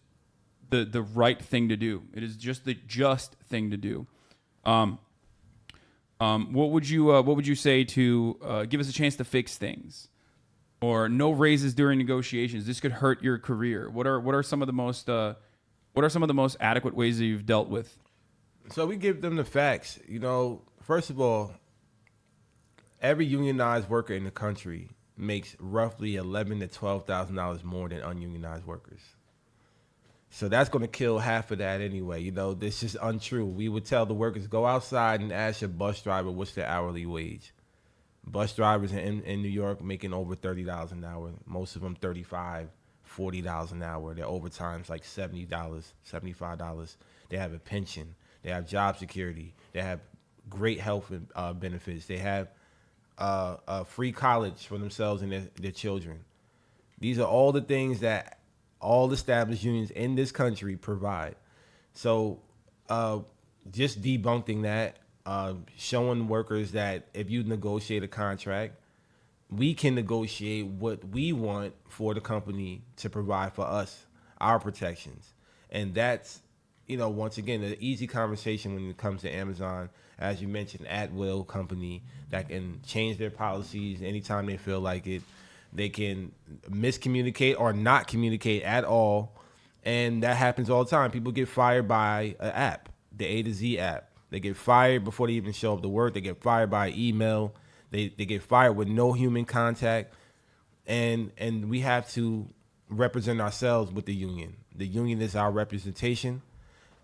S1: the right thing to do. It is just the just thing to do. What would you say to give us a chance to fix things, or no raises during negotiations? This could hurt your career. What are some of the most adequate ways that you've dealt with?
S2: So we give them the facts. You know, first of all, every unionized worker in the country makes roughly $11,000 to $12,000 more than ununionized workers. So that's going to kill half of that anyway. You know, this is untrue. We would tell the workers, go outside and ask your bus driver what's their hourly wage. Bus drivers in New York making over $30 an hour. Most of them $35, $40 an hour. Their overtime's like $70, $75. They have a pension. They have job security. They have great health benefits. They have free college for themselves and their children. These are all the things that all established unions in this country provide. So just debunking that, showing workers that if you negotiate a contract, we can negotiate what we want for the company to provide for us, our protections. And that's, once again, an easy conversation when it comes to Amazon, as you mentioned, at will company that can change their policies anytime they feel like it. They can miscommunicate or not communicate at all. And that happens all the time. People get fired by an app, the A to Z app. They get fired before they even show up to work. They get fired by email. They get fired with no human contact. And we have to represent ourselves with the union. The union is our representation.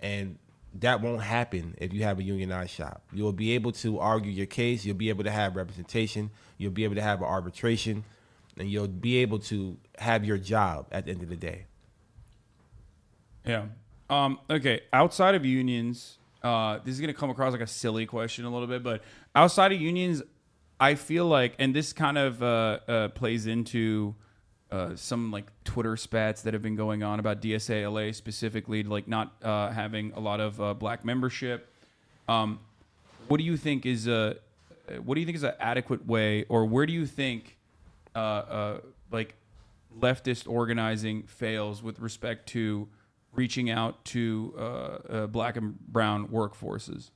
S2: And that won't happen if you have a unionized shop. You'll be able to argue your case. You'll be able to have representation. You'll be able to have an arbitration. And you'll be able to have your job at the end of the day.
S1: Yeah. Okay. Outside of unions, this is going to come across like a silly question a little bit, but outside of unions, I feel like, and this kind of plays into some like Twitter spats that have been going on about DSA LA specifically, like not having a lot of black membership. What do you think is an adequate way, or where do you think like leftist organizing fails with respect to reaching out to black and brown workforces,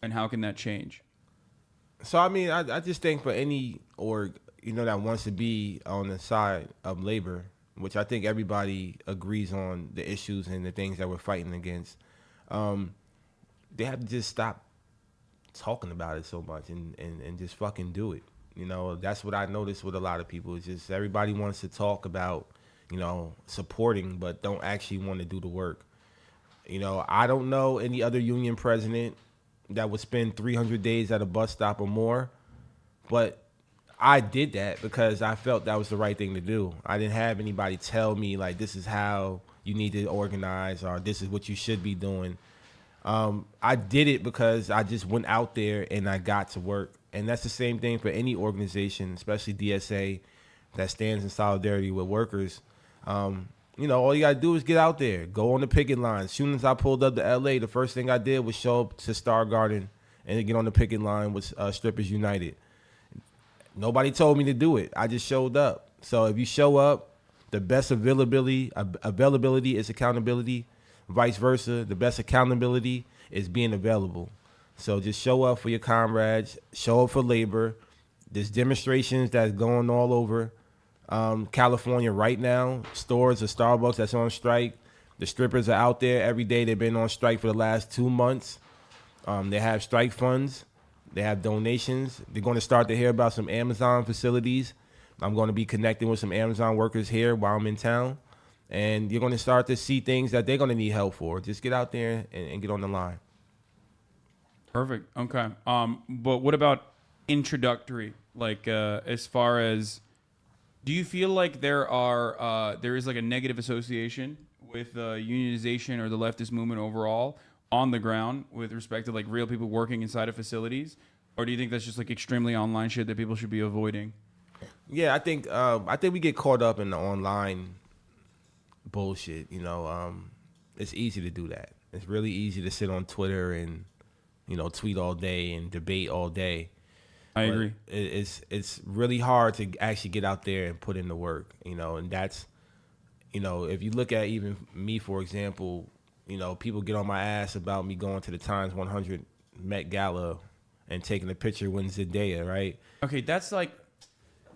S1: and how can that change?
S2: So, I mean, I just think for any org, that wants to be on the side of labor, which I think everybody agrees on the issues and the things that we're fighting against, they have to just stop talking about it so much and just fucking do it. That's what I noticed with a lot of people. It's just everybody wants to talk about, supporting, but don't actually want to do the work. I don't know any other union president that would spend 300 days at a bus stop or more, but I did that because I felt that was the right thing to do. I didn't have anybody tell me, like, this is how you need to organize or this is what you should be doing. I did it because I just went out there and I got to work. And that's the same thing for any organization, especially DSA, that stands in solidarity with workers. All you got to do is get out there, go on the picket line. As soon as I pulled up to LA, the first thing I did was show up to Star Garden and get on the picket line with Strippers United. Nobody told me to do it. I just showed up. So if you show up, the best availability is accountability. Vice versa, the best accountability is being available. So just show up for your comrades, show up for labor. There's demonstrations that's going all over California right now. Stores or Starbucks that's on strike. The strippers are out there every day. They've been on strike for the last 2 months. They have strike funds. They have donations. They're going to start to hear about some Amazon facilities. I'm going to be connecting with some Amazon workers here while I'm in town. And you're going to start to see things that they're going to need help for. Just get out there and get on the line.
S1: Perfect. Okay. But what about introductory? Like, as far as, do you feel like there is like a negative association with unionization or the leftist movement overall on the ground with respect to like real people working inside of facilities? Or do you think that's just like extremely online shit that people should be avoiding?
S2: Yeah, I think we get caught up in the online bullshit. It's easy to do that. It's really easy to sit on Twitter and tweet all day and debate all day.
S1: I agree.
S2: It's really hard to actually get out there and put in the work, and that's, if you look at even me, for example, people get on my ass about me going to the Times 100 Met Gala and taking a picture with Zendaya, right?
S1: Okay, that's like,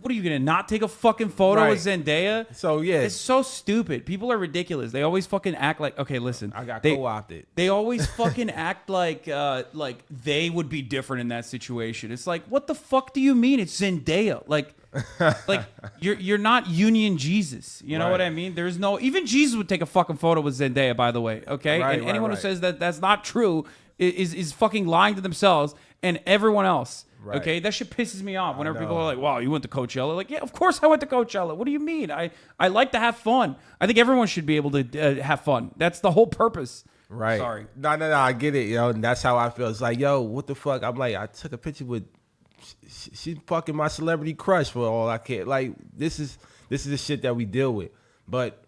S1: what are you gonna not take a fucking photo with Zendaya?
S2: So yeah,
S1: it's so stupid. People are ridiculous. They always fucking act like, okay, listen,
S2: I got co-opted.
S1: They always fucking act like they would be different in that situation. It's like, what the fuck do you mean? It's Zendaya. Like you're not Union Jesus. You know what I mean? There's no, even Jesus would take a fucking photo with Zendaya, by the way. Okay, and anyone who says that that's not true is fucking lying to themselves and everyone else. Right. Okay, that shit pisses me off whenever people are like, wow, you went to Coachella. Like, yeah, of course I went to Coachella. What do you mean? I like to have fun. I think everyone should be able to have fun. That's the whole purpose.
S2: Right.
S1: Sorry.
S2: No, I get it, and that's how I feel. It's like, yo, what the fuck? I'm like, I took a picture with, she's fucking my celebrity crush for all I care. Like, this is the shit that we deal with. But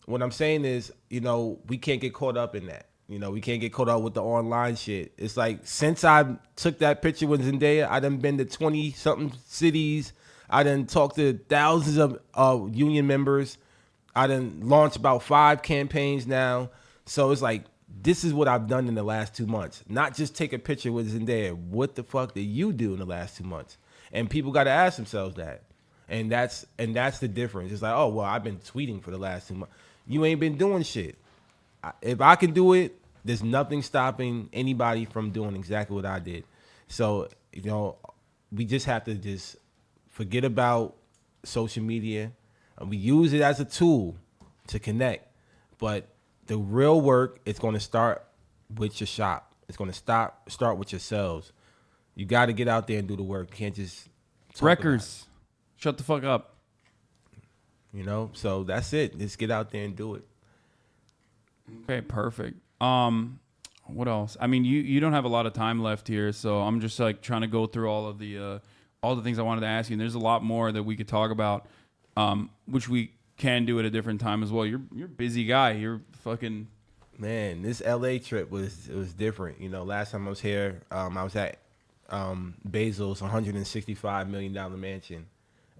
S2: what I'm saying is, we can't get caught up in that. You know, we can't get caught up with the online shit. It's like since I took that picture with Zendaya, I done been to 20-something cities. I done talked to thousands of union members. I done launched about 5 campaigns now. So it's like, this is what I've done in the last 2 months. Not just take a picture with Zendaya. What the fuck did you do in the last 2 months? And people got to ask themselves that. And that's the difference. It's like, oh, well, I've been tweeting for the last 2 months. You ain't been doing shit. If I can do it, there's nothing stopping anybody from doing exactly what I did. So, you know, we just have to just forget about social media. We use it as a tool to connect. But the real work is going to start with your shop. It's going to start with yourselves. You got to get out there and do the work. You can't just talk
S1: Records. Shut the fuck up.
S2: You know, so that's it. Just get out there and do it.
S1: Okay, perfect. What else? I mean, you don't have a lot of time left here, so I'm just like trying to go through all the things I wanted to ask you. And there's a lot more that we could talk about, which we can do at a different time as well. You're a busy guy. You're fucking
S2: man. This LA trip was different. You know, last time I was here, I was at Basil's $165 million mansion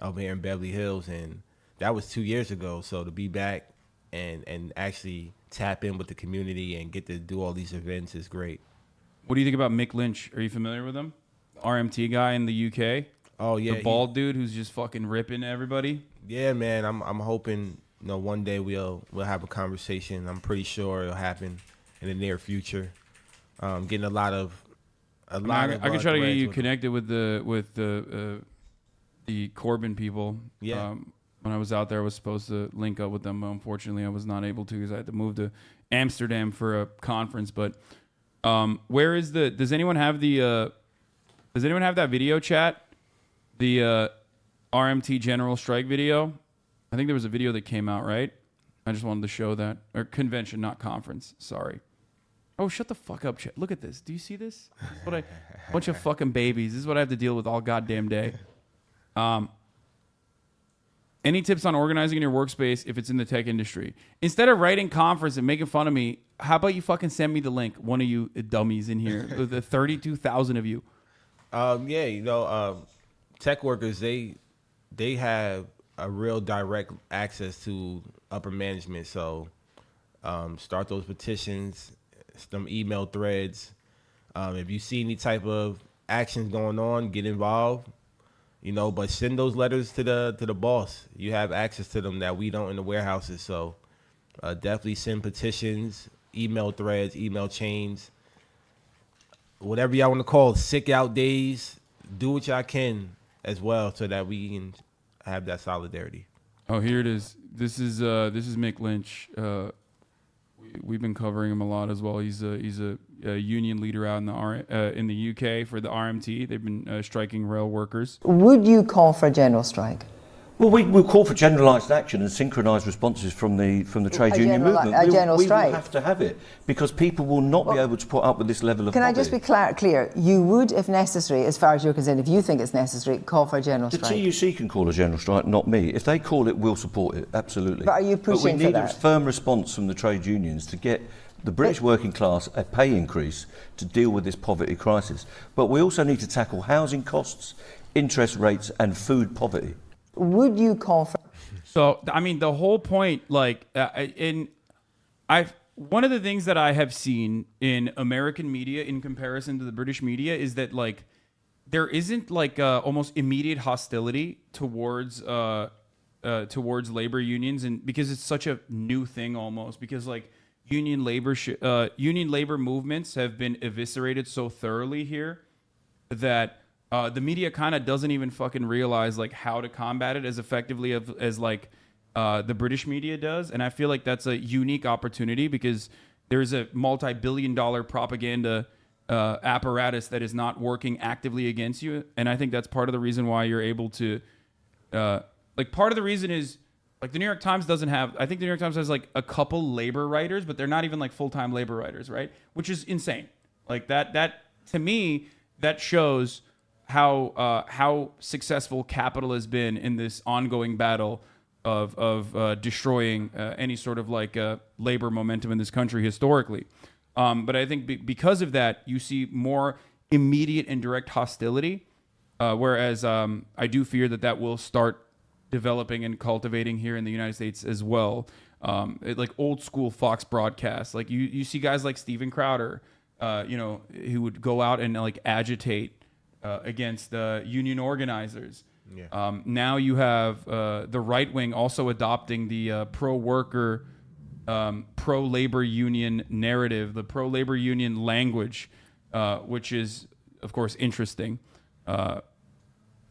S2: over here in Beverly Hills, and that was 2 years ago. So to be back and actually tap in with the community and get to do all these events is great.
S1: What do you think about Mick Lynch? Are you familiar with him? RMT guy in the UK.
S2: Oh yeah,
S1: the bald dude who's just fucking ripping everybody.
S2: Yeah, man. I'm hoping, you know, one day we'll have a conversation. I'm pretty sure it'll happen in the near future. Getting a lot of. I
S1: can try to get you connected with the Corbin people.
S2: Yeah.
S1: When I was out there, I was supposed to link up with them, but unfortunately, I was not able to because I had to move to Amsterdam for a conference. But where is the? Does anyone have the? Does anyone have that video chat? The RMT General Strike video. I think there was a video that came out, right? I just wanted to show that. Or convention, not conference. Sorry. Oh, shut the fuck up, Chet. Look at this. Do you see this? This is what bunch of fucking babies. This is what I have to deal with all goddamn day. Any tips on organizing in your workspace if it's in the tech industry? Instead of writing conference and making fun of me, how about you fucking send me the link? One of you dummies in here, the 32,000 of you.
S2: Yeah, you know, tech workers, they have a real direct access to upper management. So start those petitions, some email threads. If you see any type of actions going on, get involved. You know, but send those letters to the boss. You have access to them that we don't in the warehouses. So definitely send petitions, email threads, email chains, whatever y'all want to call it, sick out days. Do what y'all can as well so that we can have that solidarity.
S1: Oh, here it is. This is Mick Lynch. We've been covering him a lot as well. He's a union leader out in the UK for the RMT. They've been striking rail workers.
S9: Would you call for a general strike?
S10: Well, we'll call for generalised action and synchronised responses from the trade union movement.
S9: A general strike.
S10: We will have to have it because people will not be able to put up with this level of
S9: Can
S10: poverty.
S9: I just be clear? You would, if necessary, as far as you're concerned, if you think it's necessary, call for a general strike.
S10: The TUC can call a general strike, not me. If they call it, we'll support it, absolutely.
S9: But are you pushing for that?
S10: But we need a firm response from the trade unions to get the British working class a pay increase to deal with this poverty crisis. But we also need to tackle housing costs, interest rates and food poverty.
S9: Would you call for...
S1: So, I mean, the whole point, like, one of the things that I have seen in American media in comparison to the British media is that, like, there isn't, like, almost immediate hostility towards labor unions, and because it's such a new thing almost, because, like, union labor movements have been eviscerated so thoroughly here that the media kind of doesn't even fucking realize like how to combat it as effectively as like the British media does. And I feel like that's a unique opportunity because there's a multi-billion-dollar propaganda apparatus that is not working actively against you. And I think that's part of the reason why you're able to part of the reason is like the New York Times doesn't have, I think the New York Times has like a couple labor writers, but they're not even like full-time labor writers, right? Which is insane. Like that to me, that shows how successful capital has been in this ongoing battle of destroying any sort of like labor momentum in this country historically. But I think because of that, you see more immediate and direct hostility. Whereas I do fear that will start developing and cultivating here in the United States as well. Like old school Fox broadcasts, like you see guys like Steven Crowder, who would go out and like agitate against union organizers. Yeah. Now you have the right wing also adopting the pro-worker, pro-labor union narrative, the pro-labor union language, which is, of course, interesting.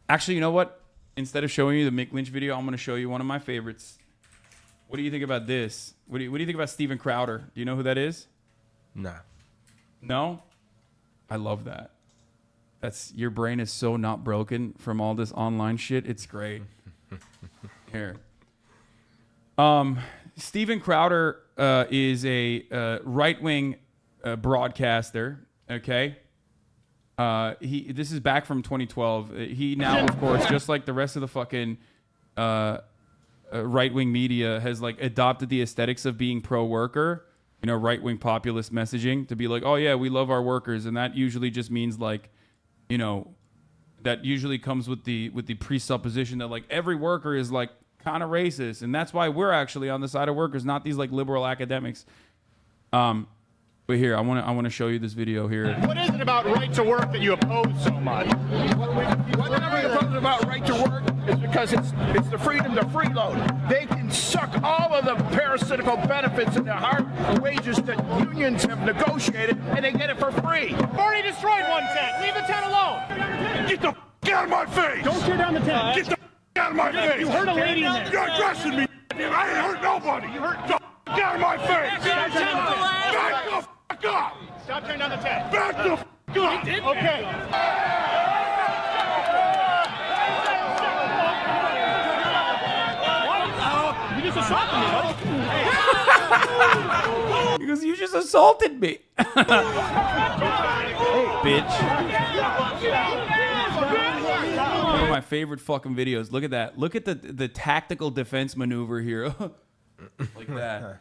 S1: Actually, you know what? Instead of showing you the Mick Lynch video, I'm going to show you one of my favorites. What do you think about this? What do you think about Steven Crowder? Do you know who that is?
S2: Nah.
S1: No? I love that. Your brain is so not broken from all this online shit. It's great. Here. Steven Crowder is a right-wing broadcaster, okay? This is back from 2012. He now, of course, just like the rest of the fucking right-wing media, has like adopted the aesthetics of being pro-worker, right-wing populist messaging to be like, oh yeah, we love our workers, and that usually just means like, that usually comes with the presupposition that like every worker is like kind of racist, and that's why we're actually on the side of workers, not these like liberal academics. But here, I want to show you this video here.
S11: What is it about right to work that you oppose so much? Whatever you oppose about right to work is because it's the freedom to freeload. They can suck all of the parasitical benefits and the hard wages that unions have negotiated, and they get it for free. Already destroyed one tent. Leave the tent alone. Get the out of my face. Don't tear down the tent. Get the out of my face. You hurt a lady in there. You're addressing me. I ain't hurt nobody. You hurt the out of my face. Back the fuck up. Stop tearing down the tent. Back the fuck up. Okay. You just assaulted me, buddy.
S1: Because you just assaulted me. Bitch. One of my favorite fucking videos. Look at that. Look at the tactical defense maneuver here. Like that.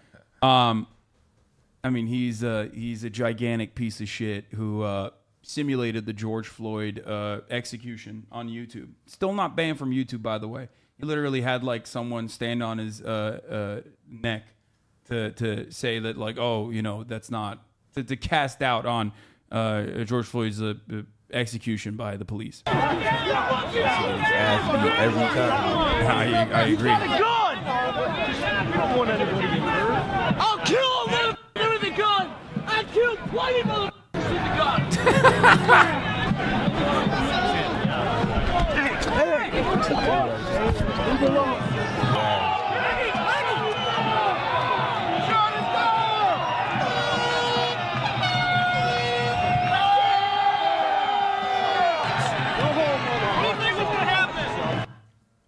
S1: I mean, he's a gigantic piece of shit who simulated the George Floyd execution on YouTube. Still not banned from YouTube, by the way. He literally had like someone stand on his neck to say that like, oh, that's not to cast doubt on George Floyd's execution by the police.
S2: Every time.
S1: I agree.
S11: I'll kill them with the gun. I killed plenty motherfuckers with the gun.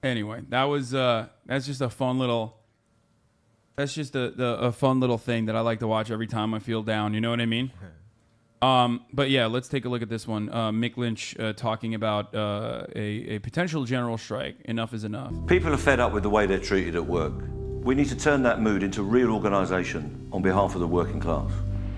S1: Anyway, that's just a fun little. That's just a fun little thing that I like to watch every time I feel down. You know what I mean? But yeah, let's take a look at this one. Mick Lynch talking about a potential general strike. Enough is enough.
S10: People are fed up with the way they're treated at work. We need to turn that mood into real organisation on behalf of the working class.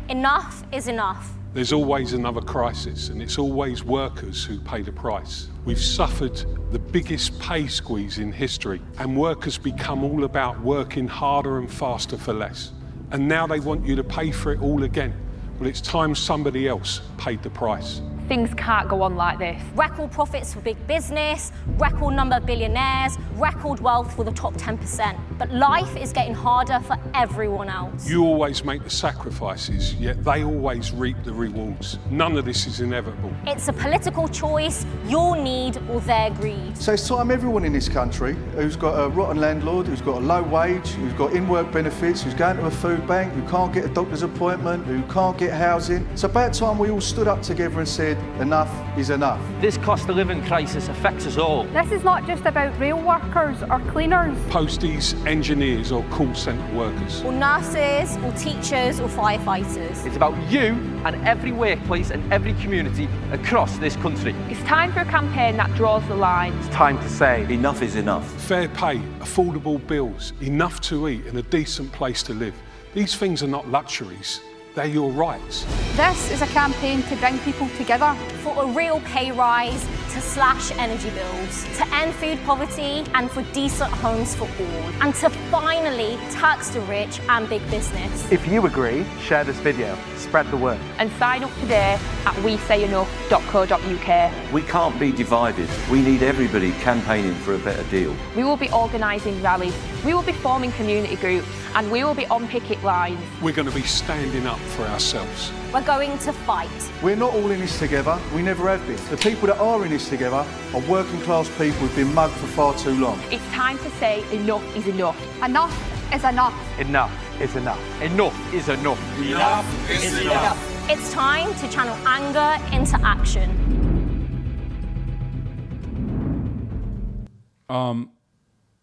S12: Enough is enough.
S13: There's always another crisis, and it's always workers who pay the price. We've suffered the biggest pay squeeze in history, and workers become all about working harder and faster for less. And now they want you to pay for it all again. Well, it's time somebody else paid the price.
S12: Things can't go on like this. Record profits for big business, record number of billionaires, record wealth for the top 10%. But life is getting harder for everyone else.
S13: You always make the sacrifices, yet they always reap the rewards. None of this is inevitable.
S12: It's a political choice, your need or their greed.
S14: So it's time everyone in this country who's got a rotten landlord, who's got a low wage, who's got in-work benefits, who's going to a food bank, who can't get a doctor's appointment, who can't get housing. It's about time we all stood up together and said, enough is enough.
S15: This cost of living crisis affects us all.
S16: This is not just about rail workers or cleaners.
S13: Posties, engineers or call centre workers.
S12: Or nurses, or teachers, or firefighters.
S15: It's about you and every workplace and every community across this country.
S16: It's time for a campaign that draws the line.
S15: It's time to say
S10: enough is enough.
S13: Fair pay, affordable bills, enough to eat and a decent place to live. These things are not luxuries, They're your rights.
S16: This is a campaign to bring people together.
S12: For a real pay rise, to slash energy bills, to end food poverty, and for decent homes for all, and to finally tax the rich and big business.
S17: If you agree, share this video, spread the word.
S16: And sign up today at wesayenough.co.uk.
S10: We can't be divided. We need everybody campaigning for a better deal.
S16: We will be organising rallies, we will be forming community groups, and we will be on picket lines.
S13: We're going to be standing up for ourselves.
S12: We're going to fight.
S14: We're not all in this together. We never have been. The people that are in this together are working class people who've been mugged for far too long.
S16: It's time to say enough is enough. Enough is enough.
S17: Enough is enough.
S15: Enough is enough.
S11: Enough is enough.
S12: It's time to channel anger into action.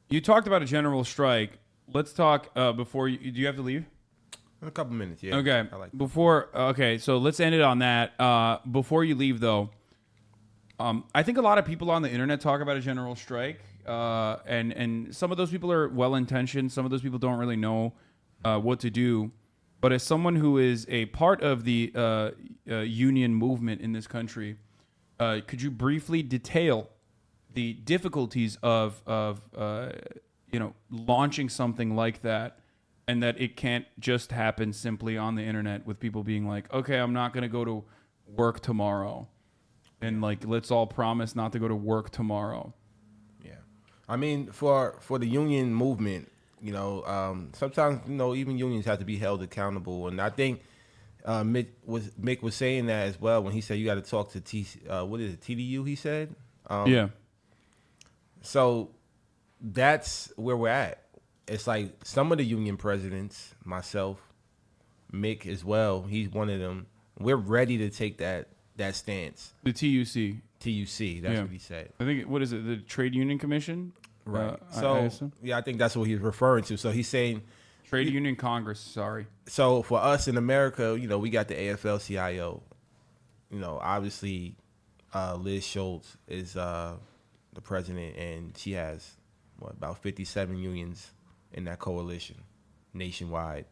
S1: You talked about a general strike. Let's talk before you. Do you have to leave?
S2: In a couple minutes, yeah.
S1: Okay.
S2: I like that.
S1: Okay, so let's end it on that. Before you leave, though, I think a lot of people on the internet talk about a general strike, and some of those people are well-intentioned. Some of those people don't really know what to do. But as someone who is a part of the union movement in this country, could you briefly detail the difficulties of launching something like that? And that it can't just happen simply on the internet with people being like, okay, I'm not going to go to work tomorrow. And like, let's all promise not to go to work tomorrow.
S2: Yeah. I mean, for the union movement, sometimes, even unions have to be held accountable. And I think Mick was saying that as well when he said you got to talk to TDU, he said?
S1: Yeah.
S2: So that's where we're at. It's like some of the union presidents, myself, Mick as well, he's one of them. We're ready to take that stance.
S1: The TUC.
S2: TUC, that's what he said.
S1: I think, what is it, the Trade Union Commission?
S2: Right.
S1: I
S2: think that's what he's referring to. So he's saying...
S1: Trade Union Congress, sorry.
S2: So for us in America, we got the AFL-CIO. Obviously, Liz Schultz is the president, and she has, about 57 unions in that coalition nationwide.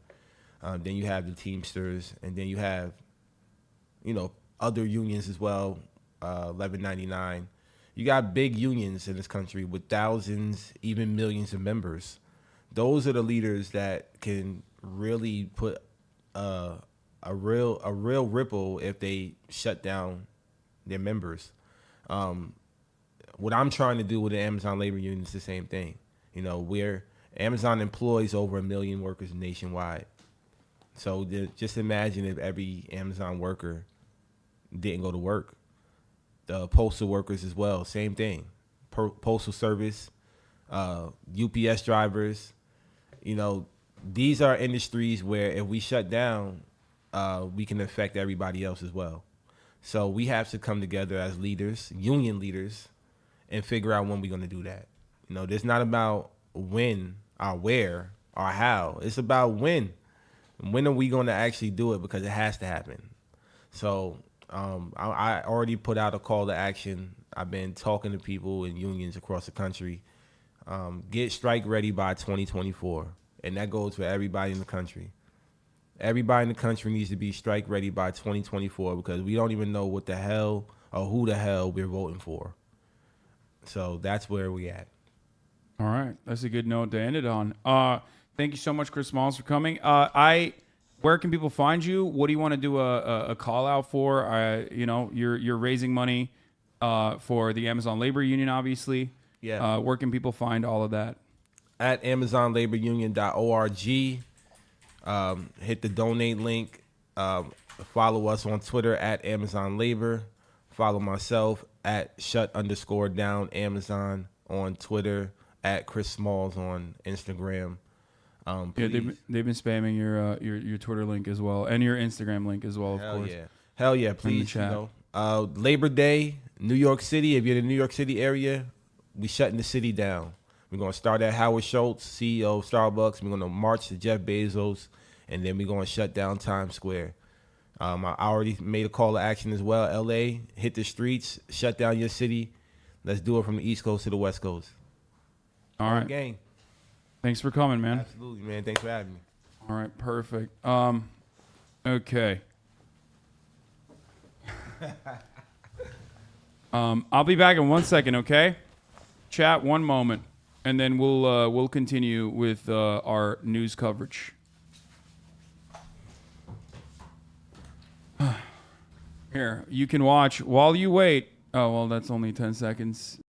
S2: Then you have the Teamsters, and then you have, other unions as well, 1199. You got big unions in this country with thousands, even millions of members. Those are the leaders that can really put a real ripple if they shut down their members. What I'm trying to do with the Amazon labor union is the same thing. Where Amazon employs over 1 million workers nationwide. So just imagine if every Amazon worker didn't go to work. The postal workers as well, same thing. Postal service, UPS drivers. These are industries where if we shut down, we can affect everybody else as well. So we have to come together as leaders, union leaders, and figure out when we're going to do that. It's not about when or where or how. It's about when. When are we going to actually do it? Because it has to happen. So I already put out a call to action. I've been talking to people in unions across the country. Get strike ready by 2024. And that goes for everybody in the country. Everybody in the country needs to be strike ready by 2024 because we don't even know what the hell or who the hell we're voting for. So that's where we at.
S1: All right. That's a good note to end it on. Thank you so much, Chris Smalls, for coming. Where can people find you? What do you want to do a call out for? You're raising money for the Amazon Labor Union, obviously.
S2: Yeah.
S1: Where can people find all of that?
S2: At AmazonLaborUnion.org. Hit the donate link. Follow us on Twitter at Amazon Labor. Follow myself at @shut_down Amazon on Twitter, at Chris Smalls on Instagram.
S1: They've been spamming your Twitter link as well and your Instagram link as well, of course.
S2: Hell yeah, please. Labor Day, New York City. If you're in the New York City area, we shutting the city down. We're gonna start at Howard Schultz, CEO of Starbucks. We're gonna march to Jeff Bezos, and then we're gonna shut down Times Square. I already made a call to action as well. LA, hit the streets, shut down your city. Let's do it from the East Coast to the West Coast.
S1: All right.
S2: Gang.
S1: Thanks for coming, man.
S2: Absolutely, man. Thanks for having me.
S1: All right, perfect. Okay. I'll be back in 1 second, okay? Chat, one moment, and then we'll continue with our news coverage. Here, you can watch while you wait. Oh, well, that's only 10 seconds.